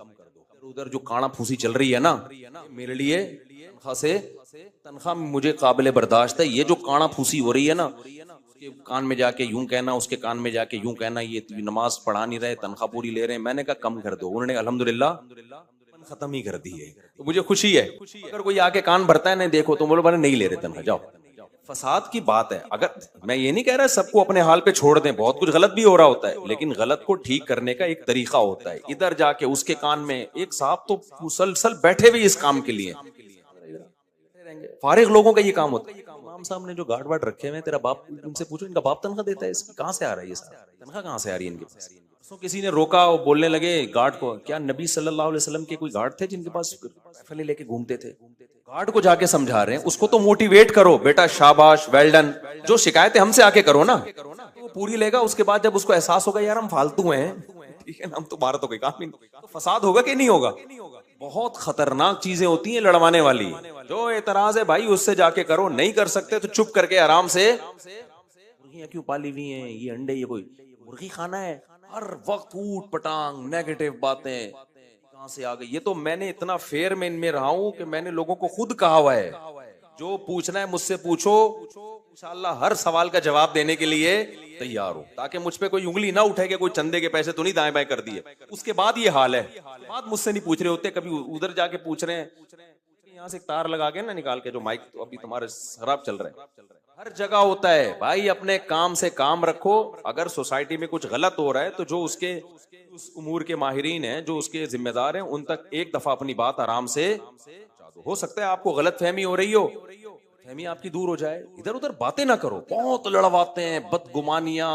उधर जो काना फूसी चल रही है ना, मेरे लिए तनख्वाह मुझे काबिल बर्दाश्त है, ये जो काना फूसी हो रही है ना, उसके कान में जाके यूं कहना, उसके कान में जाके यूं कहना, ये नमाज पढ़ा नहीं रहे, तनख्वाह पूरी ले रहे हैं। मैंने कहा कम कर दो, उन्होंने अल्हम्दुलिल्लाह खत्म ही कर दी है, तो मुझे खुशी है। अगर कोई आके कान भरता है, नहीं देखो तुम बोलो मैंने नहीं ले रहे तनख्वाह, जाओ। फसाद की बात है। अगर मैं ये नहीं कह रहा सबको अपने हाल पे छोड़ दें, बहुत कुछ गलत भी हो रहा होता है, लेकिन गलत को ठीक करने का एक तरीका होता है। इधर जाके उसके कान में, एक साहब तो मुसलसल बैठे हुए इस काम के लिए, फारिग लोगों का ये काम होता है। इमाम साहब ने जो गार्ड वार्ड रखे हुए हैं, तेरा बाप, उनसे पूछो इनका बाप तनख्वाह देता है, इसकी कहां से आ रहा है, ये तनख्वाह कहां से आ रही है इनके पास। तो किसी ने रोका, वो बोलने लगे गार्ड को, क्या नबी सल्लल्लाहु अलैहि वसल्लम के कोई गार्ड थे जिनके पास राइफल लेके घूमते थे। गार्ड को जाके समझा रहे हैं, उसको तो मोटिवेट करो, बेटा शाबाश, वेल डन, जो शिकायतें हमसे आके करो ना, वो पूरी लेगा। उसके बाद जब उसको एहसास होगा यार हम फालतू हैं, ठीक है ना, हम तुम्हारा तो कोई काम ही नहीं, तो फसाद होगा कि नहीं होगा। बहुत खतरनाक चीजें होती हैं लड़वाने वाली। जो एतराज है भाई उससे जाके करो, नहीं कर सकते तो चुप करके आराम से। मुर्गियां क्यों पाली हुई हैं, ये अंडे, ये कोई मुर्गी खाना है, हर वक्त ऊट पटांग नेगेटिव बातें कहां से आ गई। ये तो मैंने इतना फेयर में इनमें रहा हूं कि मैंने लोगों को खुद कहा हुआ है, जो पूछना है मुझसे पूछो, इंशाल्लाह हर सवाल का जवाब देने के लिए तैयार हूं, ताकि मुझ पे कोई उंगली ना उठे कि कोई चंदे के पैसे तो नहीं दाएं बाएं कर दिए। उसके बाद ये हाल है, बात मुझसे नहीं पूछ रहे होते, कभी उधर जाके पूछ रहे हैं। यहाँ से एक तार लगा के ना निकाल के, जो माइक तो अभी तुम्हारे खराब चल रहा है, हर जगह होता है भाई। अपने काम से काम रखो। अगर सोसाइटी में कुछ गलत हो रहा है तो जो उसके उस उमूर के माहिरीन हैं, जो उसके जिम्मेदार हैं, उन तक एक दफा अपनी बात आराम से पहुंचा दो। हो सकता है आपको गलत फहमी हो रही हो, फहमी आपकी दूर हो जाए। इधर उधर बातें ना करो, बहुत लड़वाते हैं, बदगुमानियां।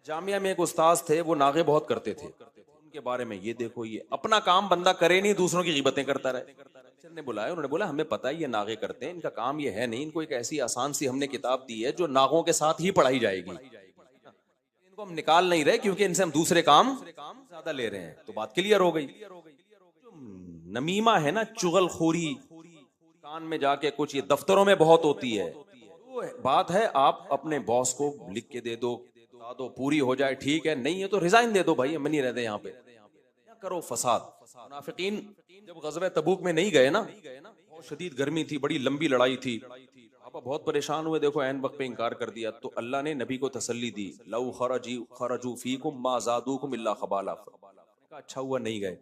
जामिया में एक उस्ताद थे, वो नागे बहुत करते थे, उनके बारे में ये देखो, ये अपना काम बंदा करे नहीं, दूसरों की गिबतें करता रहे। ने बुलाया, उन्होंने बोला हमें पता है ये नागे करते हैं, इनका काम ये है नहीं, इनको एक ऐसी आसान सी हमने किताब दी है जो नागों के साथ ही पढ़ाई जाएगी, इनको हम निकाल नहीं रहे क्योंकि इनसे हम दूसरे काम ज्यादा ले रहे हैं। तो बात क्लियर हो गई। नमीमा है ना, चुगलखोरी, कान में जाके कुछ, ये दफ्तरों में बहुत होती है। तो बात है आप अपने बॉस को लिख के दे दो, पूरी हो जाए, ठीक है, नहीं है तो रिजाइन दे दो भाई, हम नहीं रहते यहाँ पे, क्या करो फसाद। मुनाफिकीन जब गज़वे तबूक में नहीं गए ना, बहुत शदीद गर्मी थी, बड़ी लंबी लड़ाई थी, आप बहुत परेशान हुए, देखो ऐन वक्त पे इनकार कर दिया, तो अल्लाह ने नबी को तसल्ली दी, लौ खरजू फीकुम मा ज़ादूकुम इल्ला खबाला। अच्छा हुआ नहीं गए,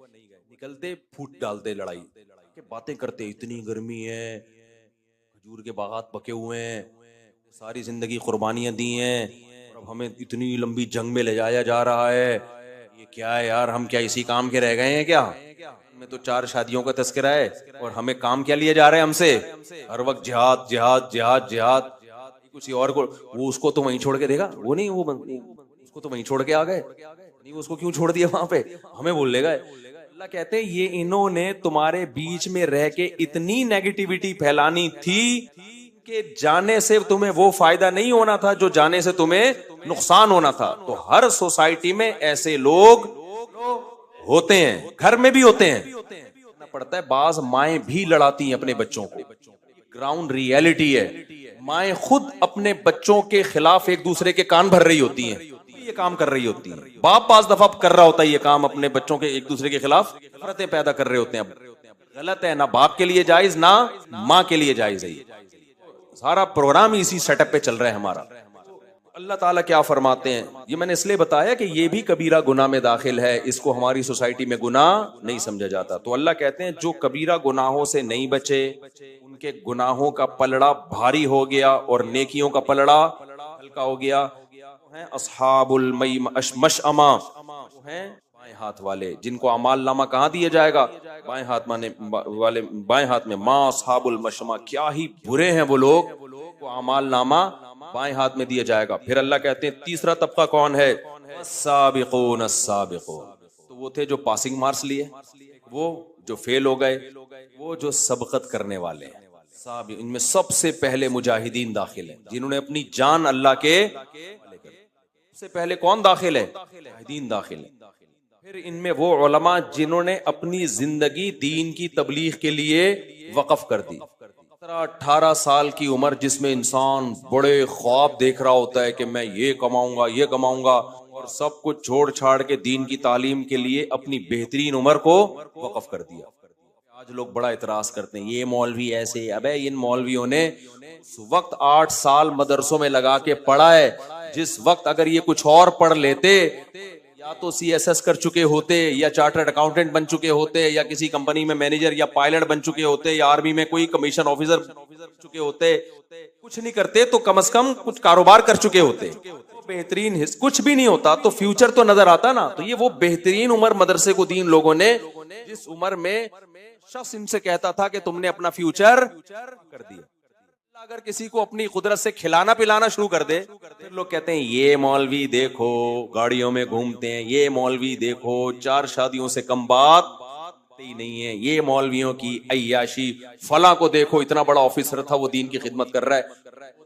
निकलते फूट डालते, लड़ाई के बातें करते, इतनी गर्मी है, खजूर के बागात पके हुए हैं, सारी जिंदगी कुर्बानियां दी हैं, और अब हमें इतनी लंबी जंग में ले जाया जा रहा है, ये क्या है यार, हम क्या इसी काम के रह गए हैं क्या, में तो 4 शादियों का तस्करा है, और हमें काम क्या लिए जा रहे हैं हमसे, हर वक्त जिहाद जिहाद जिहाद जिहाद। किसी और को, वो उसको तो वहीं छोड़ के देगा, वो नहीं, वो उसको तो वहीं छोड़ के आ गए, नहीं उसको क्यों छोड़ दिया वहां पे, हमें बोल लेगा। अल्लाह कहते हैं ये इन्होंने तुम्हारे बीच में रह के इतनी नेगेटिविटी फैलानी थी कि जाने से तुम्हें वो फायदा नहीं होना था जो जाने से तुम्हें नुकसान होना था। तो हर सोसाइटी में ऐसे लोग होते हैं, घर में भी होते हैं, पड़ता है। बाज माएं भी लड़ाती हैं अपने बच्चों को, ग्राउंड रियलिटी है। माएं खुद अपने बच्चों के खिलाफ एक दूसरे के कान भर रही होती हैं, ये काम कर रही होती है। बाप पांच दफा कर रहा होता है ये काम, अपने बच्चों के एक दूसरे के खिलाफ नफरतें पैदा कर रहे होते हैं। अब गलत है, ना बाप के लिए जायज ना माँ के लिए जायज है। सारा प्रोग्राम ही इसी सेटअप पे चल रहा है हमारा। अल्लाह ताला क्या फरमाते हैं, ये मैंने इसलिए बताया कि ये भी कबीरा गुनाह में दाखिल है, इसको हमारी सोसाइटी में गुनाह नहीं समझा जाता। तो अल्लाह कहते हैं जो कबीरा गुनाहों से नहीं बचे, उनके गुनाहों का पलड़ा भारी हो गया और नेकियों का पलड़ा हल्का हो गया। हैं अस्हाबुल मशअमा, हैं बाएं हाथ वाले, जिनको अमाल नामा कहाँ दिया जाएगा, बाएं हाथ वाले, बाएं हाथ में। माँ अस्हाबुल मशअमा, क्या ही बुरे हैं वो लोग, वो अमाल नामा बाएं हाथ में दिया जाएगा। फिर अल्लाह कहते हैं तीसरा तबका कौन है, अस्साबिकून अस्साबिकून, तो वो थे जो पासिंग मार्क्स लिए, वो जो फेल हो गए, वो जो सबकत करने वाले हैं। इनमें सबसे पहले मुजाहिदीन दाखिल हैं, जिन्होंने अपनी जान अल्लाह के, सबसे पहले कौन दाखिल है, मुजाहिदीन दाखिल है। फिर इनमें वो उलमा जिन्होंने अपनी जिंदगी दीन की तबलीग के लिए वक्फ कर दी। 17-18 साल की उम्र जिसमें इंसान बड़े ख्वाब देख रहा होता है कि मैं ये कमाऊंगा, और सब कुछ छोड़ छाड़ के दीन की तालीम के लिए अपनी बेहतरीन उम्र को वक्फ कर दिया। आज लोग बड़ा इतराज करते हैं, ये मौलवी ऐसे, अबे इन मौलवियों ने उस वक्त 8 साल मदरसों में लगा के पढ़ा है, जिस वक्त अगर ये कुछ और पढ़ लेते, या तो CSS कर चुके होते, या चार्टर्ड अकाउंटेंट बन चुके होते, या किसी कंपनी में मैनेजर या पायलट बन चुके होते, या आर्मी में कोई कमीशन ऑफिसर चुके होते। कुछ नहीं करते तो कम से कम कुछ कारोबार कर चुके होते। बेहतरीन कुछ भी नहीं होता तो फ्यूचर तो नजर आता ना। तो ये वो बेहतरीन उम्र मदरसे को दीन लोगों ने, जिस उम्र में शख्स इनसे कहता था कि तुमने अपना फ्यूचर कर दिया। अगर किसी को अपनी कुदरत से खिलाना पिलाना शुरू कर दे, फिर लोग कहते हैं ये मौलवी देखो गाड़ियों में घूमते हैं, ये मौलवी देखो 4 शादियों से कम बात ही नहीं है, ये मौलवियों की अय्याशी, फला को देखो इतना बड़ा ऑफिसर था वो दीन की खिदमत कर रहा है।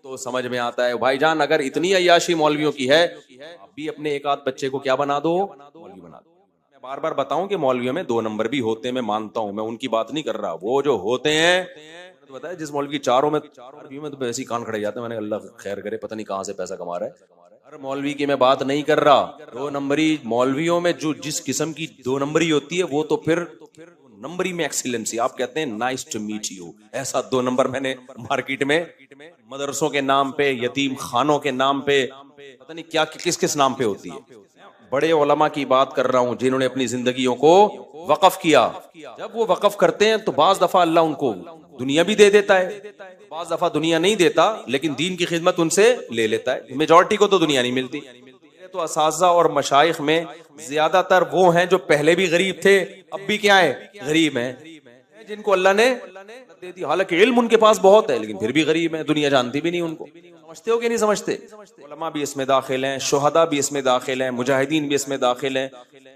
तो समझ में आता है भाईजान, अगर इतनी अय्याशी मौलवियों की है, आप भी अपने एक आध बच्चे को क्या बना दो, मौलवी बना दो। मैं बार बार बताऊं कि मौलवियों में 2 नंबर भी होते हैं, मैं मानता हूं, मैं उनकी बात नहीं कर रहा। वो जो होते हैं, तो बताया जिस मौलवी की 4 में तो ऐसे कान खड़े जाते हैं, मैंने अल्लाह खैर करे, पता नहीं कहां से पैसा कमा रहा है। हर मौलवी की मैं बात नहीं कर रहा। 2 नंबरी मौलवियों में जो जिस किस्म की 2 नंबरी होती है, वो तो फिर नंबरी में एक्सीलेंसी, आप कहते हैं नाइस टू मीट यू, ऐसा 2 नंबर मैंने मार्केट में मदरसों के नाम पे, यतीम खानों के नाम पे, पता नहीं क्या किस किस नाम पे होती है। बड़े उलमा की बात कर रहा हूं जिन्होंने अपनी जिंदगियों को वक्फ किया। जब वो वक्फ करते हैं तो बाज दफा अल्लाह उनको दुनिया भी दे देता है, बाज दफा दुनिया नहीं देता, लेकिन दीन की खिदमत उनसे ले लेता है। मेजॉरिटी को तो दुनिया नहीं मिलती। तो असातिज़ा और मशाइख में ज्यादातर वो हैं जो पहले भी गरीब थे, अब भी क्या है, गरीब हैं, जिनको अल्लाह ने दे दी। हालांकि इल्म उनके पास बहुत है, लेकिन फिर भी गरीब है, दुनिया जानती भी नहीं उनको। समझते हो कि नहीं समझते? उलमा भी इसमें दाखिल हैं, शुहदा भी इसमें दाखिल हैं, मुजाहिदीन भी इसमें दाखिल हैं।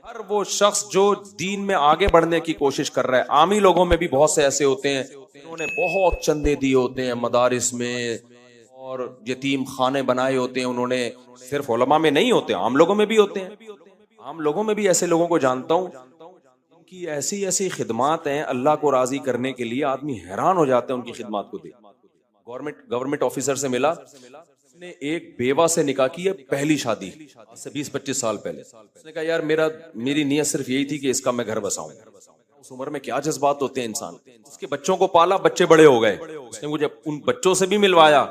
हर वो शख्स जो दीन में आगे बढ़ने की कोशिश कर रहा है। आमी लोगों में भी बहुत से ऐसे होते हैं, उन्होंने बहुत चंदे दिए होते हैं मदारिस में, और यतीम खाने बनाए होते हैं उन्होंने। सिर्फ उलमा में नहीं होते, आम लोगों में भी होते हैं। आम लोगों में भी ऐसे लोगों को जानता हूँ, उनकी ऐसी ऐसी खिदमात हैं, अल्लाह को राजी करने के लिए आदमी हैरान हो जाता है उनकी खिदमात को देख। गवर्नमेंट ऑफिसर से मिला, उसने एक बेवा से निकाह की है, पहली शादी से 20-25 साल पहले। उसने कहा यार मेरी नीयत सिर्फ यही थी कि इसका मैं घर बसाऊं। उस उम्र में क्या जज्बात होते हैं इंसान। उसके बच्चों को पाला, बच्चे बड़े हो गए, उसने मुझे उन बच्चों से भी मिलवाया,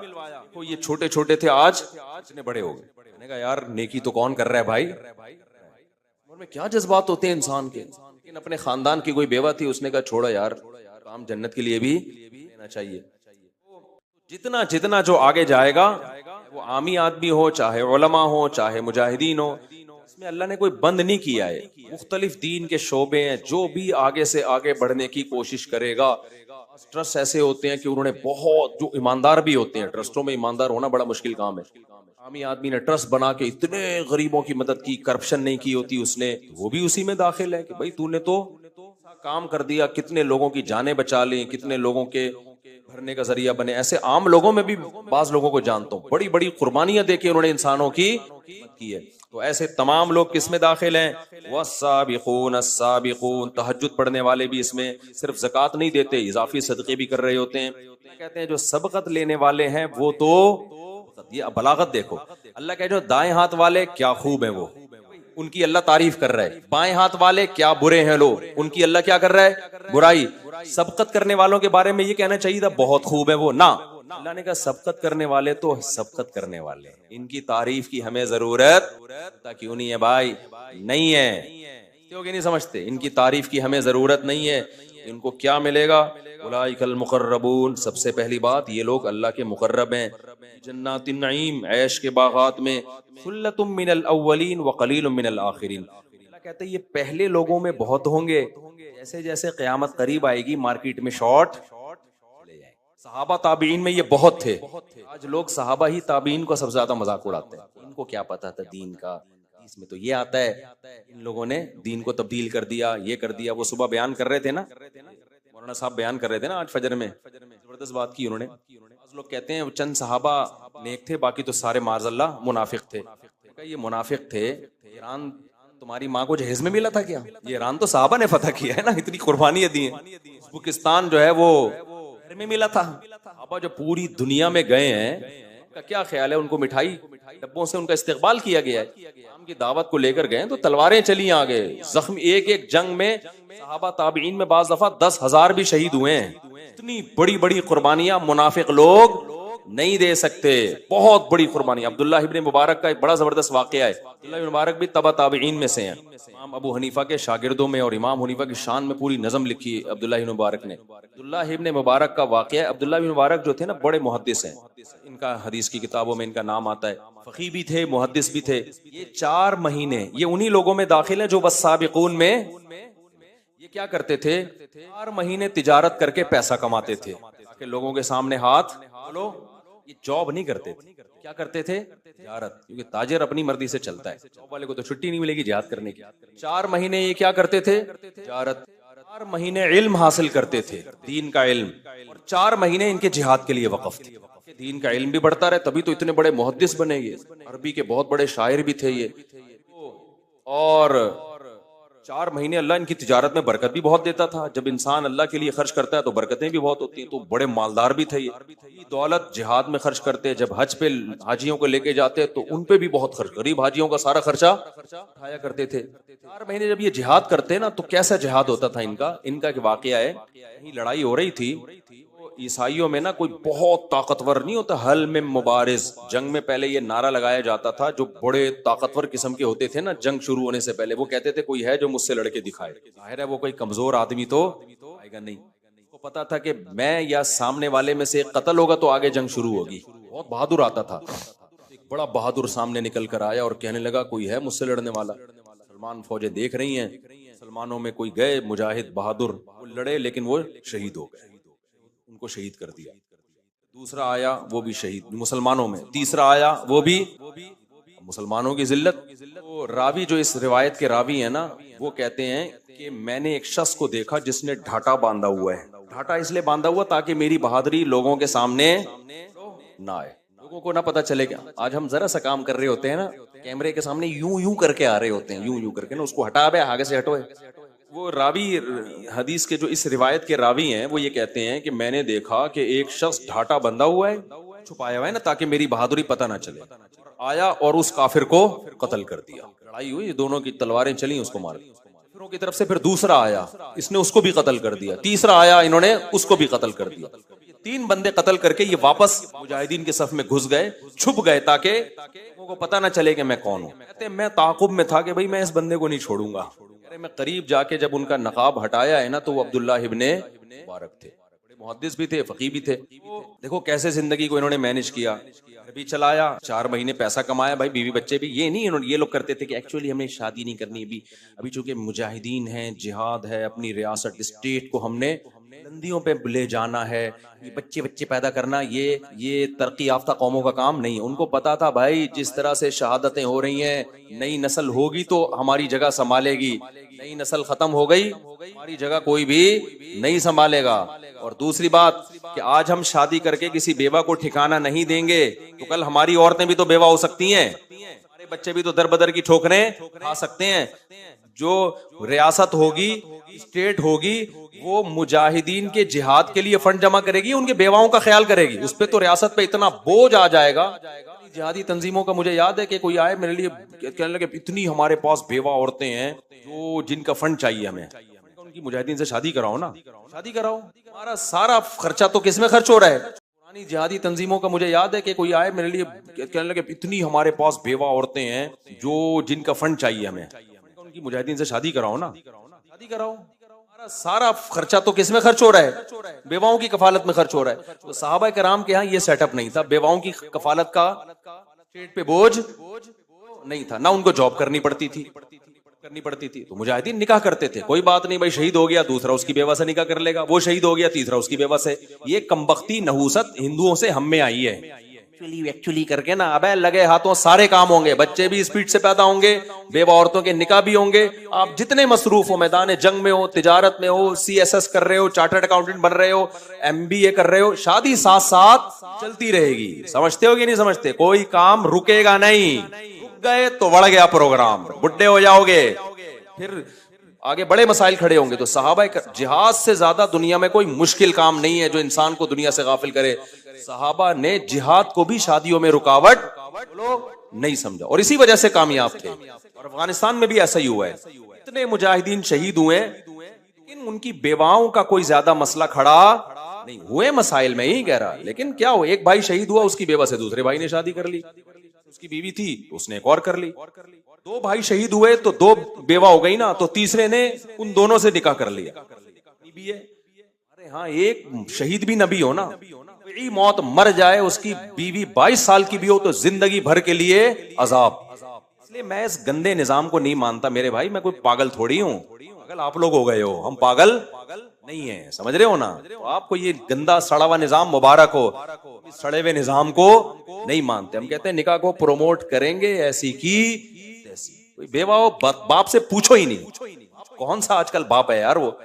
तो ये छोटे छोटे थे, आज इतने बड़े हो गए। मैंने कहा यार नेकी तो कौन कर रहा है भाई, उम्र में क्या जज्बात होते हैं इंसान के। लेकिन अपने खानदान की कोई बेवा थी, उसने कहा छोड़ो यार, काम जन्नत के लिए भी लेना चाहिए। जितना जितना जो आगे जाएगा, वो आमी आदमी हो, चाहे उलमा हो, चाहे मुजाहिदीन हो, इसमें अल्लाह ने कोई बंद नहीं किया है। मुख्तलिफ दीन के शोबे हैं, जो भी आगे से आगे बढ़ने की कोशिश करेगा। ट्रस्ट ऐसे होते हैं कि उन्होंने बहुत, जो ईमानदार भी होते हैं, ट्रस्टों में ईमानदार होना बड़ा मुश्किल काम है। आमी आदमी ने ट्रस्ट बना के इतने गरीबों की मदद की, करप्शन नहीं की होती उसने, वो भी उसी में दाखिल है कि भाई तूने तो काम कर दिया, कितने लोगों की जानें बचा ली, कितने लोगों के भरने का जरिया बने। ऐसे आम लोगों में भी बाज लोगों को जानता हूँ, बड़ी बड़ी कुर्बानियां देके उन्होंने इंसानों की की है। तो ऐसे तमाम लोग किस में दाखिल हैं, वस्साबिकून अस्साबिकून। तहज्जुद पढ़ने वाले भी इसमें, सिर्फ ज़कात नहीं देते, इजाफी सदक़े भी कर रहे होते हैं। कहते हैं जो सबकत लेने वाले हैं वो तो ये बलागत देखो, अल्लाह कह जो दाएं हाथ वाले क्या खूब हैं वो, उनकी अल्लाह तारीफ कर रहा है। बाएं हाथ वाले क्या बुरे हैं लोग, उनकी अल्लाह क्या कर रहा है, बुराई। सबकत करने वालों के बारे में ये कहना चाहिए था बहुत खूब है वो, ना, अल्लाह ने कहा सबकत करने वाले तो सबकत करने वाले, इनकी तारीफ की हमें जरूरत क्यों नहीं है भाई, नहीं है, क्योंकि नहीं समझते, इनकी तारीफ की हमें जरूरत नहीं है। इनको क्या मिलेगा, उलाइकल मुकर्रबून, सबसे पहली बात ये लोग अल्लाह के मुकर्रब हैं, जन्नातिन नईम, ऐश के बागात में, सुल्लतुम मिनल अव्वलीन व कलीलुम मिनल आखिरीन। अल्लाह कहते हैं ये पहले लोगों में बहुत होंगे, जैसे जैसे क़यामत करीब आएगी मार्केट में शॉर्ट चले जाएंगे। सहाबा ताबीन में ये बहुत थे, आज लोग सहाबा ही ताबीन को सबसे ज्यादा मजाक उड़ाते हैं, इनको क्या पता था दीन का, इसमें तो ये आता है, इन लोगों ने दीन को तब्दील कर दिया, ये कर दिया। वो सुबह बयान कर रहे थे ना, मौलाना साहब बयान कर रहे थे ना आज फजर में, जबरदस्त बात की उन्होंने। आज लोग कहते हैं चंद सहाबा नेक थे, बाकी तो सारे माज़अल्लाह मुनाफिक थे। ये मुनाफिक थे, ईरान तुम्हारी माँ को जहेज में मिला था क्या? ये ईरान तो सहाबा ने फतह किया है ना, इतनी कुर्बानियां दी हैं। उज़्बेकिस्तान जो है वो घर में मिला था। सहाबा जो पूरी दुनिया में गए हैं, का क्या ख्याल है, उनको मिठाई डब्बों से उनका इस्तेकबाल किया गया है। इस्लाम की दावत को लेकर गए तो तलवारें चली आगे, जख्म, एक एक जंग में सहाबा ताबीन में बाज दफा 10,000 भी शहीद हुए हैं। इतनी बड़ी बड़ी कुर्बानियां मुनाफिक लोग नहीं दे सकते, बहुत बड़ी कुर्बानी। अब्दुल्ला इब्न मुबारक का एक बड़ा जबरदस्त वाकया है। अब्दुल्ला इब्न मुबारक भी तबा ताबीन में से हैं, इमाम अबू हनीफा के शागिर्दों में, और इमाम हनीफा की शान में पूरी नज़म लिखी है अब्दुल्ला इब्न मुबारक ने। अब्दुल्ला इब्न मुबारक का वाकया, अब्दुल्ला इब्न मुबारक जो थे ना बड़े मुहद्दिस हैं, इनका हदीस की किताबों में इनका नाम आता है, फकीह भी थे, मुहद्दिस भी थे। ये 4 महीने ये उन्हीं लोगों में दाखिल है जो वस्साबिकून में, ये क्या करते थे, 4 महीने तिजारत करके पैसा कमाते थे, ताकि लोगों के सामने हाथ बोलो, ये जॉब नहीं करते थे, क्या करते थे, तिजारत, क्योंकि ताजिर अपनी मर्जी से चलता है, जॉब वाले को तो छुट्टी नहीं मिलेगी जिहाद करने की। 4 महीने ये क्या करते थे, तिजारत। 4 महीने इल्म हासिल करते थे, दीन का इल्म, और 4 महीने इनके जिहाद के लिए वक़्फ थे। दीन का इल्म भी बढ़ता रहे, तभी तो इतने बड़े मुहद्दिस बने ये, अरबी के बहुत बड़े शायर भी थे ये। और 4 महीने अल्लाह इनकी तिजारत में बरकत भी बहुत देता था। जब इंसान अल्लाह के लिए खर्च करता है तो बरकतें भी बहुत होती हैं, तो बड़े मालदार भी थे ये। दौलत जिहाद में खर्च करते, जब हज पे हाजियों को लेके जाते तो उन पे भी बहुत खर्च, गरीब हाजियों का सारा खर्चा उठाया करते थे। 4 महीने जब ये जिहाद करते ना, तो कैसा जिहाद होता था इनका। इनका एक वाकया है, कहीं लड़ाई हो रही थी, ईसाइयों में ना कोई बहुत ताकतवर नहीं होता, हल में मुबारिज, जंग में पहले ये नारा लगाया जाता था, जो बड़े ताकतवर किस्म के होते थे ना, जंग शुरू होने से पहले वो कहते थे कोई है जो मुझसे लड़के दिखाए। जाहिर है वो कोई कमजोर आदमी तो आएगा नहीं, उसको पता था कि मैं या सामने वाले में से कत्ल होगा तो आगे जंग शुरू होगी। बहुत बहादुर आता था, एक बड़ा बहादुर सामने निकल कर आया और कहने लगा कोई है मुझसे लड़ने वाला। सलमान फौजें देख रही हैं, सलमानों में कोई गए मुजाहिद बहादुर, वो लड़े लेकिन वो शहीद हो गए, उनको शहीद कर दिया। दूसरा आया वो भी शहीद मुसलमानों में, तीसरा आया वो भी मुसलमानों की जिल्लत। तो रावी जो इस रिवायत के रावी है ना, वो कहते हैं कि मैंने एक शख्स को देखा जिसने ढाटा बांधा हुआ है। ढाटा इसलिए बांधा हुआ ताकि मेरी बहादुरी लोगों के सामने ना आए, लोगों को ना पता चले। क्या आज हम जरा सा काम कर रहे होते हैं ना, कैमरे के सामने यूं यूं करके आ रहे होते हैं, यूं यूं करके ना, उसको हटा बे, आगे से हटो। वो रावी हदीस के जो इस रिवायत के रावी हैं, वो ये कहते हैं कि मैंने देखा कि एक शख्स ढाटा बंधा हुआ है, छुपाया हुआ है ना, ताकि मेरी बहादुरी पता ना चले। आया और उस काफिर को कत्ल कर दिया। लड़ाई हुई, दोनों की तलवारें चली, उसको मार दिया। काफिरों की तरफ से फिर दूसरा आया, इसने उसको भी कत्ल कर दिया। तीसरा आया, इन्होंने उसको भी कत्ल कर दिया। 3 बंदे कत्ल करके ये वापस मुजाहिदीन के सफ में घुस गए, छुप गए, ताकि लोगों को पता ना चले कि मैं कौन हूं। कहते मैं ताकुब में था कि भाई मैं इस बंदे को नहीं छोड़ूंगा। मैं करीब जाके जब उनका नकाब हटाया है ना, तो वो अब्दुल्ला इब्ने मुबारक थे, बड़े मुहद्दिस भी थे, फकीह भी थे। देखो कैसे जिंदगी को इन्होंने मैनेज किया, भी चलाया, 4 महीने पैसा कमाया, भाई बीवी बच्चे भी। ये नहीं इन्होंने, ये लोग करते थे कि एक्चुअली हमें शादी नहीं करनी अभी चूंकि मुजाहिदीन है, जिहाद है, अपनी रियासत स्टेट को हमने बुलंदियों पे ले जाना है, ये बच्चे पैदा करना ये तरक्की याफ्ता कौमों का काम नहीं है। उनको पता था भाई जिस तरह से शहादतें हो रही हैं, नई नस्ल होगी तो हमारी जगह संभालेगी, नई नस्ल खत्म हो गई हमारी जगह कोई भी नहीं संभालेगा। और दूसरी बात कि आज हम शादी करके किसी बेवा को ठिकाना नहीं देंगे तो कल हमारी औरतें भी तो बेवा हो सकती हैं, हमारे बच्चे भी तो दर बदर की ठोकरें खा सकते हैं। जो रियासत होगी, स्टेट होगी, वो मुजाहिदीन के जिहाद के लिए फंड जमा करेगी, उनके बेवाओं का ख्याल करेगी। उस पे तो रियासत पे इतना बोझ आ जाएगा। जिहादी तंजीमों का मुझे याद है कि कोई आए मेरे लिए कहने लगे, इतनी हमारे पास बेवा औरतें हैं जो जिनका फंड चाहिए हमें। उनकी मुजाहिदीन से शादी कराओ ना, शादी कराओ। हमारा सारा खर्चा तो किस में खर्च हो रहा है? पुरानी जिहादी तंजीमों का मुझे याद है कि कोई आए मेरे लिए कहने लगे, इतनी हमारे पास बेवा औरतें हैं जो जिनका फंड चाहिए हमें। उनकी मुजाहिदीन से शादी कराओ ना, शादी कराओ। हमारा सारा खर्चा तो किस में खर्च हो रहा है? बेवाओं की कफालत में खर्च हो रहा है। तो सहाबा कराम के यहाँ ये सेटअप नहीं था, बेवाओं की कफालत का स्टेट पे बोझ नहीं था, ना उनको जॉब करनी पड़ती थी। तो मुजाहिदीन निकाह करते थे, कोई बात नहीं भाई, शहीद हो गया दूसरा उसकी बेवा से निकाह कर लेगा, वो शहीद हो गया तीसरा उसकी बेवा से। ये कमबख्ती नहूसत हिंदुओं से हम में आई है। एक्चुअली करके ना, अबे लगे हाथों सारे काम होंगे, बच्चे भी स्पीड से पैदा होंगे, बेवा औरतों के निकाह भी होंगे। आप जितने मसरूफ हो, मैदान जंग में हो, तिजारत में हो, CSS कर रहे हो, चार्टर्ड अकाउंटेंट बन रहे हो, MBA कर रहे हो, शादी साथ साथ चलती रहेगी। समझते हो कि नहीं समझते? कोई काम रुकेगा नहीं, रुक गए तो बढ़ गया प्रोग्राम, बुढ़े हो जाओगे, फिर आगे बड़े मसाइल खड़े होंगे। तो सहाबा जिहाद से ज्यादा दुनिया में कोई मुश्किल काम नहीं है जो इंसान को दुनिया से गाफिल करे। सहाबा ने जिहाद को भी शादियों में रुकावट नहीं समझा और इसी वजह से कामयाब थे। और अफगानिस्तान में भी ऐसा ही हुआ है, इतने मुजाहिदीन शहीद हुए लेकिन उनकी बेवाओं का कोई ज्यादा मसला खड़ा नहीं हुए। मसाइल में ही कह रहा, लेकिन क्या हो, एक भाई शहीद हुआ, उसकी बेवा से दूसरे भाई ने शादी कर ली, उसकी बीवी थी तो उसने एक और कर ली। दो भाई शहीद हुए तो दो बेवा हो गई ना, तो तीसरे ने उन दोनों से निकाह कर लिया। अरे हाँ, एक शहीद भी नबी हो ना, मौत मर जाए, उसकी बीवी 22 साल की भी हो तो जिंदगी भर के लिए अजाब। इसलिए मैं इस गंदे निजाम को नहीं मानता मेरे भाई। मैं कोई पागल थोड़ी हूँ, पागल आप लोग हो गए हो, हम पागल नहीं है, समझ रहे हो ना? तो आपको ये गंदा सड़ा हुआ निजाम मुबारक हो, इस सड़े हुए निजाम को नहीं मानते। हम कहते हैं निकाह को प्रमोट करेंगे, ऐसी की तैसी। कोई बेवा हो बाप से पूछो ही नहीं, कौन सा आजकल बाप है यार वो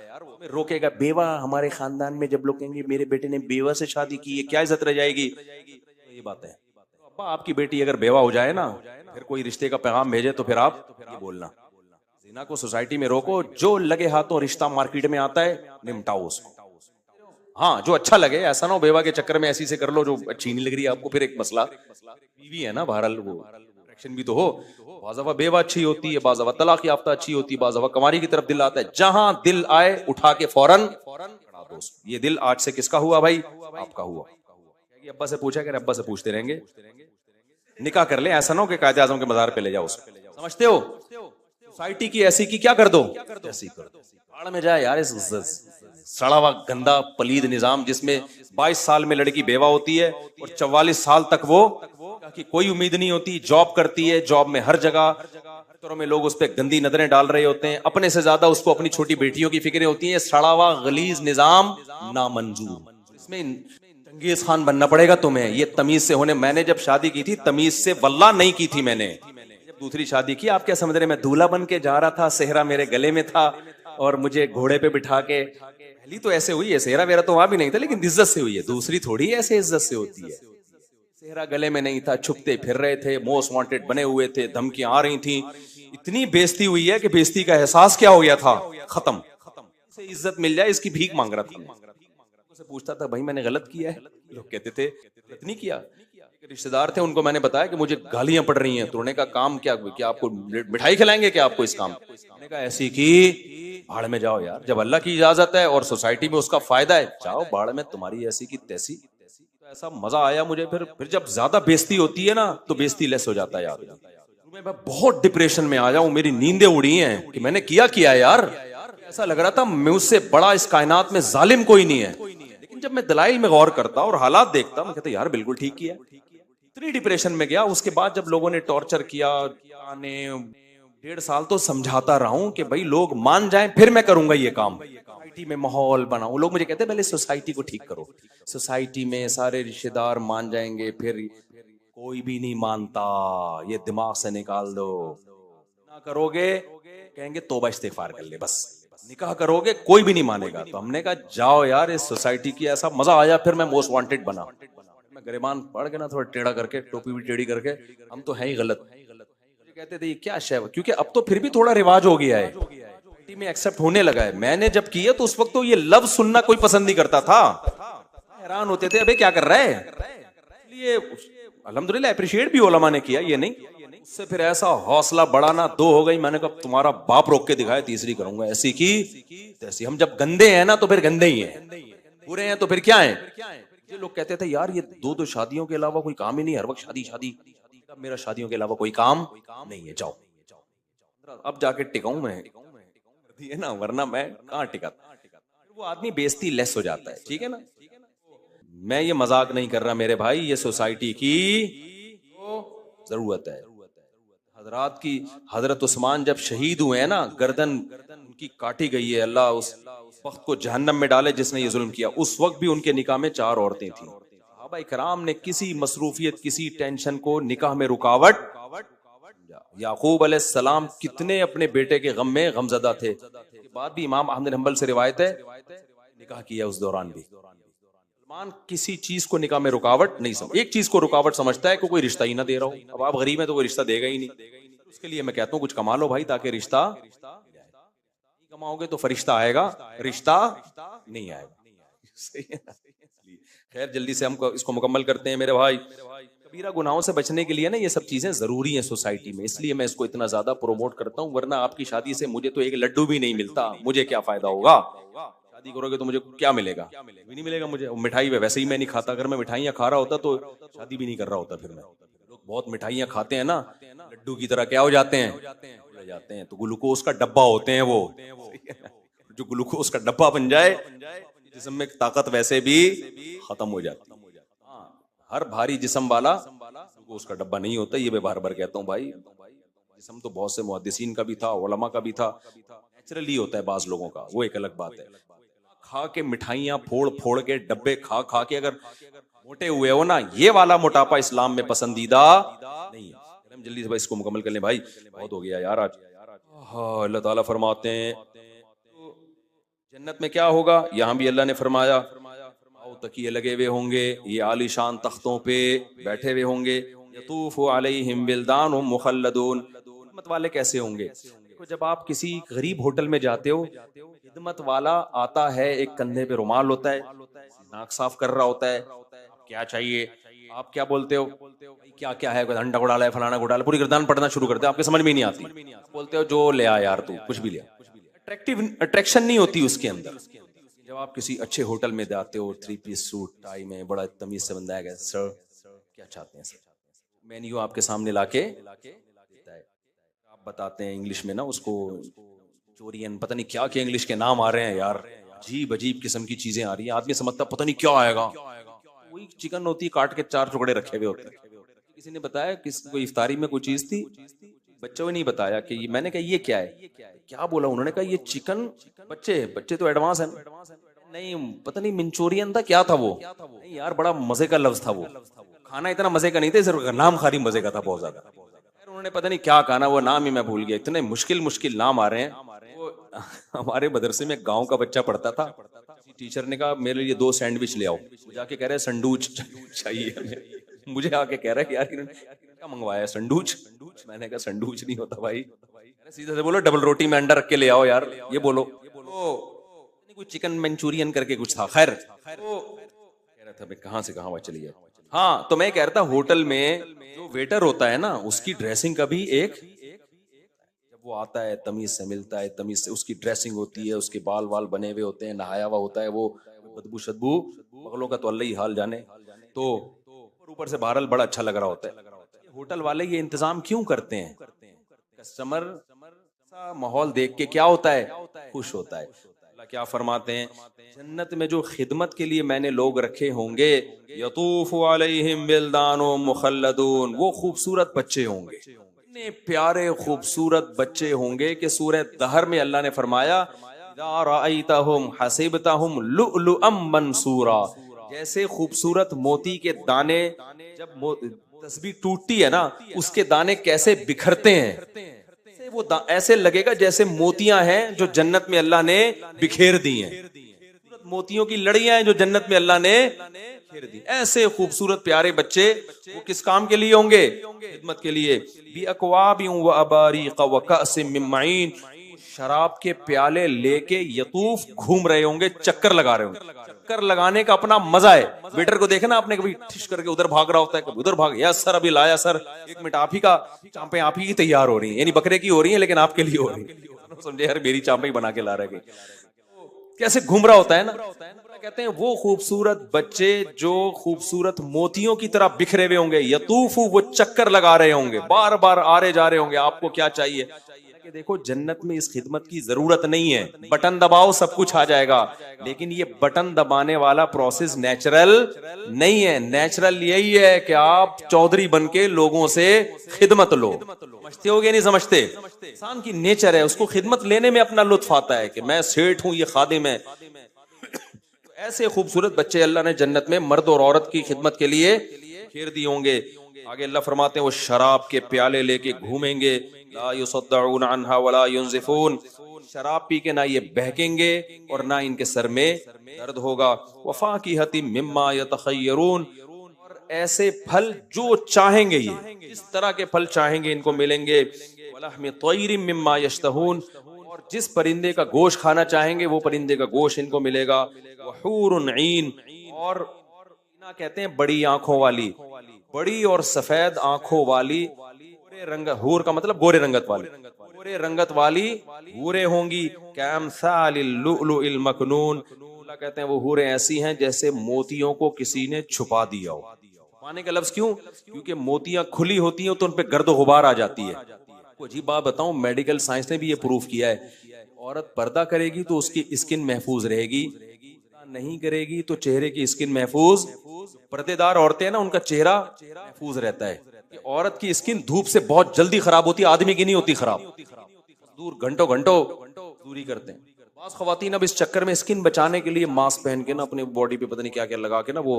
रोकेगा? बेवा हमारे खानदान में जब लोग कहेंगे मेरे बेटे ने बेवा से शादी की है, क्या इज्जत रह जाएगी? ये बात है। अब्बा आपकी बेटी अगर बेवा हो जाए ना, फिर कोई रिश्ते का पैगाम भेजे तो फिर आप ये बोलना, जिना को सोसाइटी में रोको, जो लगे हाथों रिश्ता मार्केट में आता है निपटाओ उसको। हाँ, जो अच्छा लगे, ऐसा ना हो बेवा के चक्कर में ऐसी से कर लो जो अच्छी नहीं लग रही है आपको, फिर एक मसला। बीवी है ना, बहरहाल वो एक्शन भी तो हो। बाज़ बेवा अच्छी होती है, बाज़ तलाक याफ्ता अच्छी होती है, बाज़ कमारी की तरफ दिल आता है। जहां दिल आए उठा के फौरन खड़ा दो। ये दिल आज से किसका हुआ भाई? आपका हुआ। अब्बा से पूछा कर, अब्बा से पूछते रहेंगे, निकाह कर ले, ऐसा ना हो कि कायदे आज़म के मज़ार पे ले जाओ उसको। समझते हो? सोसाइटी की ऐसी की क्या कर दो, ऐसी कर दो, भाड़ में जाए यार इस सड़ा हुआ गंदा पलीद निजाम जिसमें 22 साल में लड़की बेवा होती है और 44 साल तक वो कि कोई उम्मीद नहीं होती, जॉब करती है, जॉब में हर जगह में लोग उस पर गंदी नजरें डाल रहे होते हैं, अपने से ज्यादा उसको अपनी छोटी बेटियों की फिक्रें होती हैं। सड़ा हुआ गलीज निजाम नामंजूर। इसमें चंगेज खान बनना पड़ेगा तुम्हें, ये तमीज से होने। मैंने जब शादी की थी तमीज से वल्लाह नहीं की थी मैंने। जब दूसरी शादी की, आप क्या समझ रहे, मैं दूल्हा बन के जा रहा था, सेहरा मेरे गले में था और मुझे घोड़े पे बिठा के, पहली तो ऐसे हुई है, सेहरा मेरा तो वहां भी नहीं था लेकिन इज्जत से हुई है, दूसरी थोड़ी ऐसे इज्जत से होती है। सेहरा गले में नहीं था, छुपते फिर रहे थे, मोस्ट वांटेड बने हुए थे, धमकियां आ रही थी, इतनी बेइज्जती हुई है कि बेइज्जती का एहसास क्या हो गया था, खत्म। से इज्जत मिल जाए इसकी भीख मांग रहा था। से पूछता था भाई मैंने गलत किया है, लोग कहते थे गलत नहीं किया। रिश्तेदार थे, उनको मैंने बताया कि मुझे गालियां पड़ रही हैं, तो उन्होंने कहा काम क्या, क्या आपको मिठाई खिलाएंगे क्या आपको इस काम? मैंने कहा ऐसी की भाड़ में जाओ यार, जब अल्लाह की इजाजत है और सोसाइटी में उसका फायदा है, जाओ भाड़ में, तुम्हारी ऐसी की तैसी। ऐसा मजा आया मुझे। फिर जब ज्यादा बेइज्जती होती है ना तो बेइज्जती लेस हो जाता है यार। मैं बहुत डिप्रेशन में आ जाऊं, मेरी नींदें उड़ी हैं कि मैंने किया यार। ऐसा लग रहा था मुझसे बड़ा इस कायनात में जालिम कोई नहीं है। लेकिन जब मैं दलाइल में गौर करता और हालात देखता, मैं कहता यार बिल्कुल ठीक किया। इतनी डिप्रेशन में गया। उसके बाद जब लोगों ने टॉर्चर किया, 1.5 साल तो समझाता रहा हूं कि भाई लोग मान जाएं फिर मैं करूंगा ये काम। सोसाइटी में माहौल बनाऊं। लोग मुझे कहते हैं पहले सोसाइटी को ठीक करो, सोसाइटी में सारे रिश्तेदार मान जाएंगे, फिर कोई भी नहीं मानता, ये दिमाग से निकाल दो। ना करोगे कहेंगे तौबा इस्तिगफार कर ले, बस निकाह करोगे कोई भी नहीं मानेगा। तो हमने कहा जाओ यार, इस सोसाइटी की ऐसा मजा आया, फिर मैं मोस्ट वांटेड बना। मैं गिरबान पढ़ के ना थोड़ा टेढ़ा करके, टोपी भी टेढ़ी करके, हम तो हैं ही गलत। कहते थे ये क्या शय, क्योंकि अब तो फिर भी थोड़ा रिवाज हो गया है, सोसाइटी में एक्सेप्ट होने लगा है। मैंने जब किया तो उस वक्त तो ये लफ्ज सुनना कोई पसंद नहीं करता था, हैरान होते थे अबे क्या कर रहा है। इसलिए अल्हम्दुलिल्लाह अप्रिशिएट भी उलमा ने किया, ये नहीं। उससे फिर ऐसा हौसला बढ़ा ना, 2 हो गई, मैंने कहा तुम्हारा बाप रोक के दिखाया, तीसरी करूंगा। ऐसी की तैसी, हम जब गंदे हैं ना तो फिर गंदे ही हैं, बुरे हैं तो फिर क्या है। ये लोग कहते थे यार ये 2 शादियों के अलावा कोई काम ही नहीं, हर वक्त शादी शादी। मेरा शादियों के अलावा कोई काम नहीं है, जाओ। अब जाके टिकाऊं मैं, है ना, वरना मैं कहाँ टिका। वो आदमी बेइज्जती लेस हो जाता है, ठीक है ना। मैं ये मजाक नहीं कर रहा मेरे भाई, ये सोसाइटी की जरूरत है। हजरात की, हजरत उस्मान जब शहीद हुए हैं ना, गर्दन उनकी काटी गई है, अल्लाह उस वक्त को जहन्नम में डाले जिसने ये जुल्म किया। उस वक्त भी उनके निकाह में 4 औरतें थीं। सहाबा इकराम ने किसी मसरूफियत, किसी टेंशन को निकाह में रुकावट। याकूब अलैहिस्सलाम कितने अपने बेटे के गम में गमजदा थे, के बाद भी इमाम अहमद बिन हंबल से रिवायत है निकाह किया उस दौरान भी। सलमान किसी चीज को निकाह में रुकावट नहीं समझ, एक चीज को रुकावट समझता है कि कोई रिश्ता ही ना दे रहा हो। अब आप गरीब हैं तो कोई रिश्ता देगा ही नहीं, उसके लिए मैं कहता हूँ कुछ कमा लो भाई, ताकि रिश्ता, कमाओगे तो फरिश्ता आएगा, रिश्ता नहीं आएगा। सही है ना। खैर जल्दी से हम इसको मुकम्मल करते हैं मेरे भाई। कबीरा गुनाहों से बचने के लिए ना ये सब चीजें जरूरी हैं सोसाइटी में, इसलिए मैं इसको इतना ज्यादा प्रोमोट करता हूँ। वरना आपकी शादी से मुझे तो एक लड्डू भी नहीं मिलता, मुझे क्या फायदा होगा। शादी करोगे तो मुझे क्या मिलेगा, भी नहीं मिलेगा मुझे। मिठाई वैसे ही मैं नहीं खाता, अगर मैं मिठाइयाँ खा रहा होता तो शादी भी नहीं कर रहा होता। फिर मैं, लोग बहुत मिठाइयाँ खाते हैं ना, लड्डू की तरह क्या हो जाते हैं, तो ग्लूकोज का डब्बा होते हैं वो। जो ग्लूकोज का डब्बा बन जाए, जिस्म में ताकत वैसे भी खत्म हो जाती है। हर भारी जिस्म वाला ग्लूकोज का डब्बा नहीं होता, ये मैं बार बार कहता हूँ भाई। जिस्म तो बहुत से मुहद्दिसीन का भी था, उलमा का भी था, नेचुरली होता है बाज लोगों का, वो एक अलग बात है। खा के मिठाइयाँ फोड़ फोड़ के डब्बे खा खा के अगर मोटे हुए हो ना, ये वाला मोटापा इस्लाम में पसंदीदा नहीं है। हम जल्दी से भाई इसको मुकम्मल कर लें भाई, बहुत हो गया यार आज। अल्लाह ताला फरमाते हैं जन्नत में क्या होगा, यहाँ भी अल्लाह ने फरमाया तकिए लगे हुए होंगे, ये आलीशान तख्तों पे बैठे हुए होंगे। यतूफु अलैहिम बिल्दानुम मुखल्लदून। खिदमत वाले कैसे होंगे, देखो जब आप किसी गरीब होटल में जाते हो, खिदमत वाला आता है, एक कंधे पे रुमाल होता है, नाक साफ कर रहा होता है, क्या चाहिए, आप क्या बोलते हो, क्या क्या है, अंडा घोटाला है, फलाना घोटाला, पूरी गर्दान पढ़ना शुरू करते हो, आपके समझ में नहीं आती, बोलते हो जो ले आ यार तू, कुछ भी ले आ। अट्रैक्शन नहीं होती उसके अंदर। जब आप किसी अच्छे होटल में जाते हो, 3 पीस सूट टाई में, बड़ा तमीज से बंदा है, सर क्या चाहते हैं सर, मेन्यू आपके सामने लाके देता है, आप बताते हैं इंग्लिश में ना उसको, चोरियन, पता नहीं क्या क्या इंग्लिश के नाम आ रहे हैं यार, अजीब अजीब किस्म की चीजें आ रही हैं, आदमी समझता पता नहीं क्या आएगा। वही चिकन होती, काट के 4 टुकड़े रखे हुए होते हैं। किसी ने बताया, किसी को इफ्तारी में कोई चीज थी, बच्चों ने नहीं बताया कि ये, मैंने कहा ये क्या है, क्या बोला उन्होंने, कहा ये चिकन। बच्चे तो एडवांस है, नहीं पता नहीं मंचूरियन था, क्या था वो, नहीं यार बड़ा मजे का लफ्ज था वो, खाना इतना मजे का नहीं था, सिर्फ नाम खाली मजे का था बहुत ज्यादा। उन्होंने पता नहीं क्या खाना, वो नाम ही मैं भूल गया, इतने मुश्किल मुश्किल नाम आ रहे हैं। वो हमारे मदरसे में गांव का बच्चा पढ़ता था, टीचर ने कहा मेरे लिए 2 सैंडविच ले आओ, जाके कह रहे संडूच चाहिए, मुझे आके कह रहा है यार क्या मंगवाया, संडूच। मैंने कहा संडूच नहीं होता भाई, सीधे से बोलो डबल रोटी में अंडा रख के ले आओ यार, ये बोलो। कोई चिकन मंचूरियन करके कुछ था, खैर कह रहा था मैं कहां से कहां चली गया। हाँ तो मैं कह रहा था होटल में जो वेटर होता है ना, उसकी ड्रेसिंग का भी एक, जब वो आता है तमीज से मिलता है, तमीज से उसकी ड्रेसिंग होती है, उसके बाल वाल बने हुए होते हैं, नहाया हुआ होता है, वो बदबू शदबू बगलों का तो अल्लाह ही हाल जाने, तो ऊपर से बहरहाल बड़ा अच्छा लग रहा होता है। होटल वाले ये इंतजाम क्यों करते हैं, कस्टमर माहौल देख के क्या होता है, खुश होता है। अल्लाह क्या फरमाते हैं, जन्नत में जो खिदमत के लिए मैंने लोग रखे होंगे, यतूफु अलैहिम बिल्दानुम मुखल्लदून, वो खूबसूरत बच्चे होंगे, इतने प्यारे खूबसूरत बच्चे होंगे कि सूरह दहर में अल्लाह ने फरमाया इज़ा रअयतहुम हसिबतहुम लुअलुअम मंसूरा, जैसे खूबसूरत मोती के दाने, जब तस्बीह टूटती है ना, उसके दाने कैसे बिखरते हैं, वो ऐसे लगेगा जैसे मोतियां हैं जो जन्नत में अल्लाह ने बिखेर दी हैं। मोतियों की लड़ियां हैं जो जन्नत में अल्लाह ने खेर दी। ऐसे खूबसूरत प्यारे बच्चे वो किस काम के लिए होंगे? खिदमत के लिए। बी अकवाबिन व अबारीक़ व कअसिम मिन मईन, शराब के प्याले लेके यतूफ घूम रहे होंगे, चक्कर लगा रहे होंगे। चक्कर लगाने का अपना मजा है। वेटर को देखना आपने, कभी ठिश करके उधर भाग रहा होता है, कभी उधर भाग, यस सर अभी लाया सर, एक मिनट, आप ही का चांपे आप ही की तैयार हो रही है, यानी बकरे की हो रही है लेकिन आपके लिए हो रही है। समझे यार, मेरी चांपे ही बना के ला रहे। कैसे घूम रहा होता है ना। कहते हैं वो खूबसूरत बच्चे जो खूबसूरत मोतियों की तरह बिखरे हुए होंगे, यतूफू, वो चक्कर लगा रहे होंगे, बार बार आ रहे जा रहे होंगे, आपको क्या चाहिए? कि देखो जन्नत में इस खिदमत की जरूरत नहीं है, बटन दबाओ सब कुछ आ जाएगा। लेकिन ये बटन दबाने वाला प्रोसेस नेचुरल नहीं है। नेचुरल यही है कि आप चौधरी बन के लोगों से खिदमत लो। समझते हो, नहीं समझते? इंसान की नेचर है, उसको खिदमत लेने में अपना लुत्फ आता है कि मैं सेठ हूं, ये खादिम है। ऐसे खूबसूरत बच्चे अल्लाह ने जन्नत में मर्द और औरत की खिदमत के लिए खेर दिए होंगे। आगे अल्लाह फरमाते हैं वो शराब के प्याले लेके घूमेंगे, ला युसद्दऊन अन्हा वला युनज़िफून, शराब पी के ना ये बहकेंगे और ना इनके सर में दर्द होगा। वफ़ाकिहतिम मिम्मा यतखय्यरून, और ऐसे फल जो चाहेंगे, ये जिस तरह के फल चाहेंगे इनको मिलेंगे। वलहमि तयरिम मिम्मा यश्तहून, और जिस परिंदे का गोश्त खाना चाहेंगे वो परिंदे का गोश्त इनको मिलेगा। वहूरुन ईन, और ना कहते हैं बड़ी आंखों वाली, बड़ी और सफेद आंखों वाली, गोरे रंग, हूर का मतलब गोरे रंगत वाली, गोरे रंगत वाली हूरें होंगी। कैमसालिल लुअलुइल मकनून, अल्लाह कहते हैं वो हूरें ऐसी हैं जैसे मोतियों को किसी ने छुपा दिया हो। छुपाने का लफ्ज क्यों? क्योंकि मोतियां खुली होती हैं तो उन पे गर्द गुबार आ जाती है। आपको अजीब बात बताऊं, मेडिकल साइंस ने भी ये प्रूफ किया है, औरत पर्दा करेगी तो उसकी स्किन महफूज रहेगी, नहीं करेगी तो चेहरे की स्किन महफूज, पर्देदार औरतें हैं ना उनका चेहरा महफूज रहता है। कि औरत की स्किन धूप से बहुत जल्दी खराब होती है, आदमी की नहीं होती खराब, दूर घंटों घंटों दूरी करते हैं। बास खवातीन अब इस चक्कर में स्किन बचाने के लिए मास्क पहन के ना अपने बॉडी पे पता नहीं क्या क्या लगा के ना, वो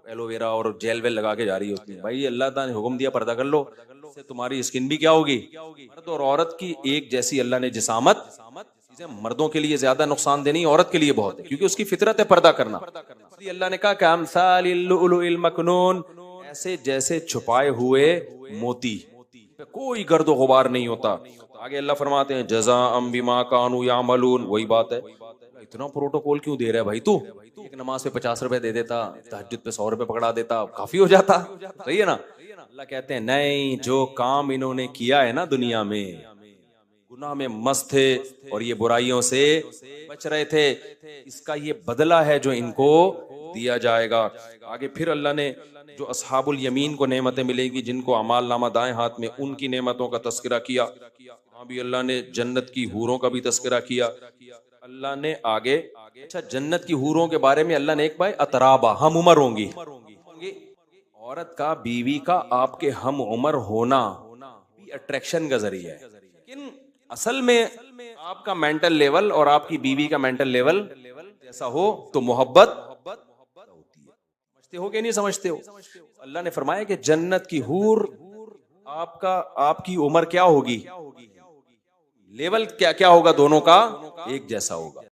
एलोवेरा और जेल वेल लगा के जा रही होती है। भाई अल्लाह ताला ने हुक्म दिया पर्दा कर लो, इससे तुम्हारी स्किन भी क्या होगी, मर्द और औरत की एक जैसी अल्लाह ने जिसामत। मर्दों के लिए ज्यादा नुकसान देनी, औरत के लिए बहुत है, क्योंकि उसकी फितरत है पर्दा करना। अल्लाह ने कहा कामसालिल लुअलुइल मकनून, ऐसे जैसे छुपाए हुए मोती, कोई गर्दो गुबार नहीं होता। आगे अल्लाह फरमाते हैं जज़ाअम बिमा कानू यामलून, वही बात है, इतना प्रोटोकॉल क्यों दे रहा है भाई तू? एक नमाज पे 50 रुपए दे देता, तहज्जुद पे 100 रुपए पकड़ा देता, काफी हो जाता। सही है ना? अल्लाह कहते हैं नहीं, जो काम इन्होंने किया है ना दुनिया में, गुनाह में मस्त थे और ये बुराइयों से बच रहे थे, इसका ये बदला है जो इनको दिया जाएगा। आगे फिर अल्लाह ने जो अस्हाबुल यमीन को नेमतें मिलेगी, जिनको अमाल नामा दाएं हाथ में, उनकी नेमतों का तस्करा किया। वहां भी अल्लाह ने जन्नत की हूरों का भी तस्करा किया। अल्लाह ने आगे, अच्छा जन्नत की हूरों के बारे में अल्लाह ने एक बार अतराबा, हम उम्र होंगी। औरत का, बीवी का आपके हम उम्र होना भी अट्रैक्शन का जरिया है, लेकिन असल में आपका मेंटल लेवल और आपकी बीवी का मेंटल लेवल जैसा हो तो मोहब्बत होती है। समझते हो कि नहीं समझते हो? अल्लाह ने फरमाया कि जन्नत की हूर, आपका, आपकी उम्र क्या होगी, लेवल क्या क्या होगा, दोनों का एक जैसा होगा।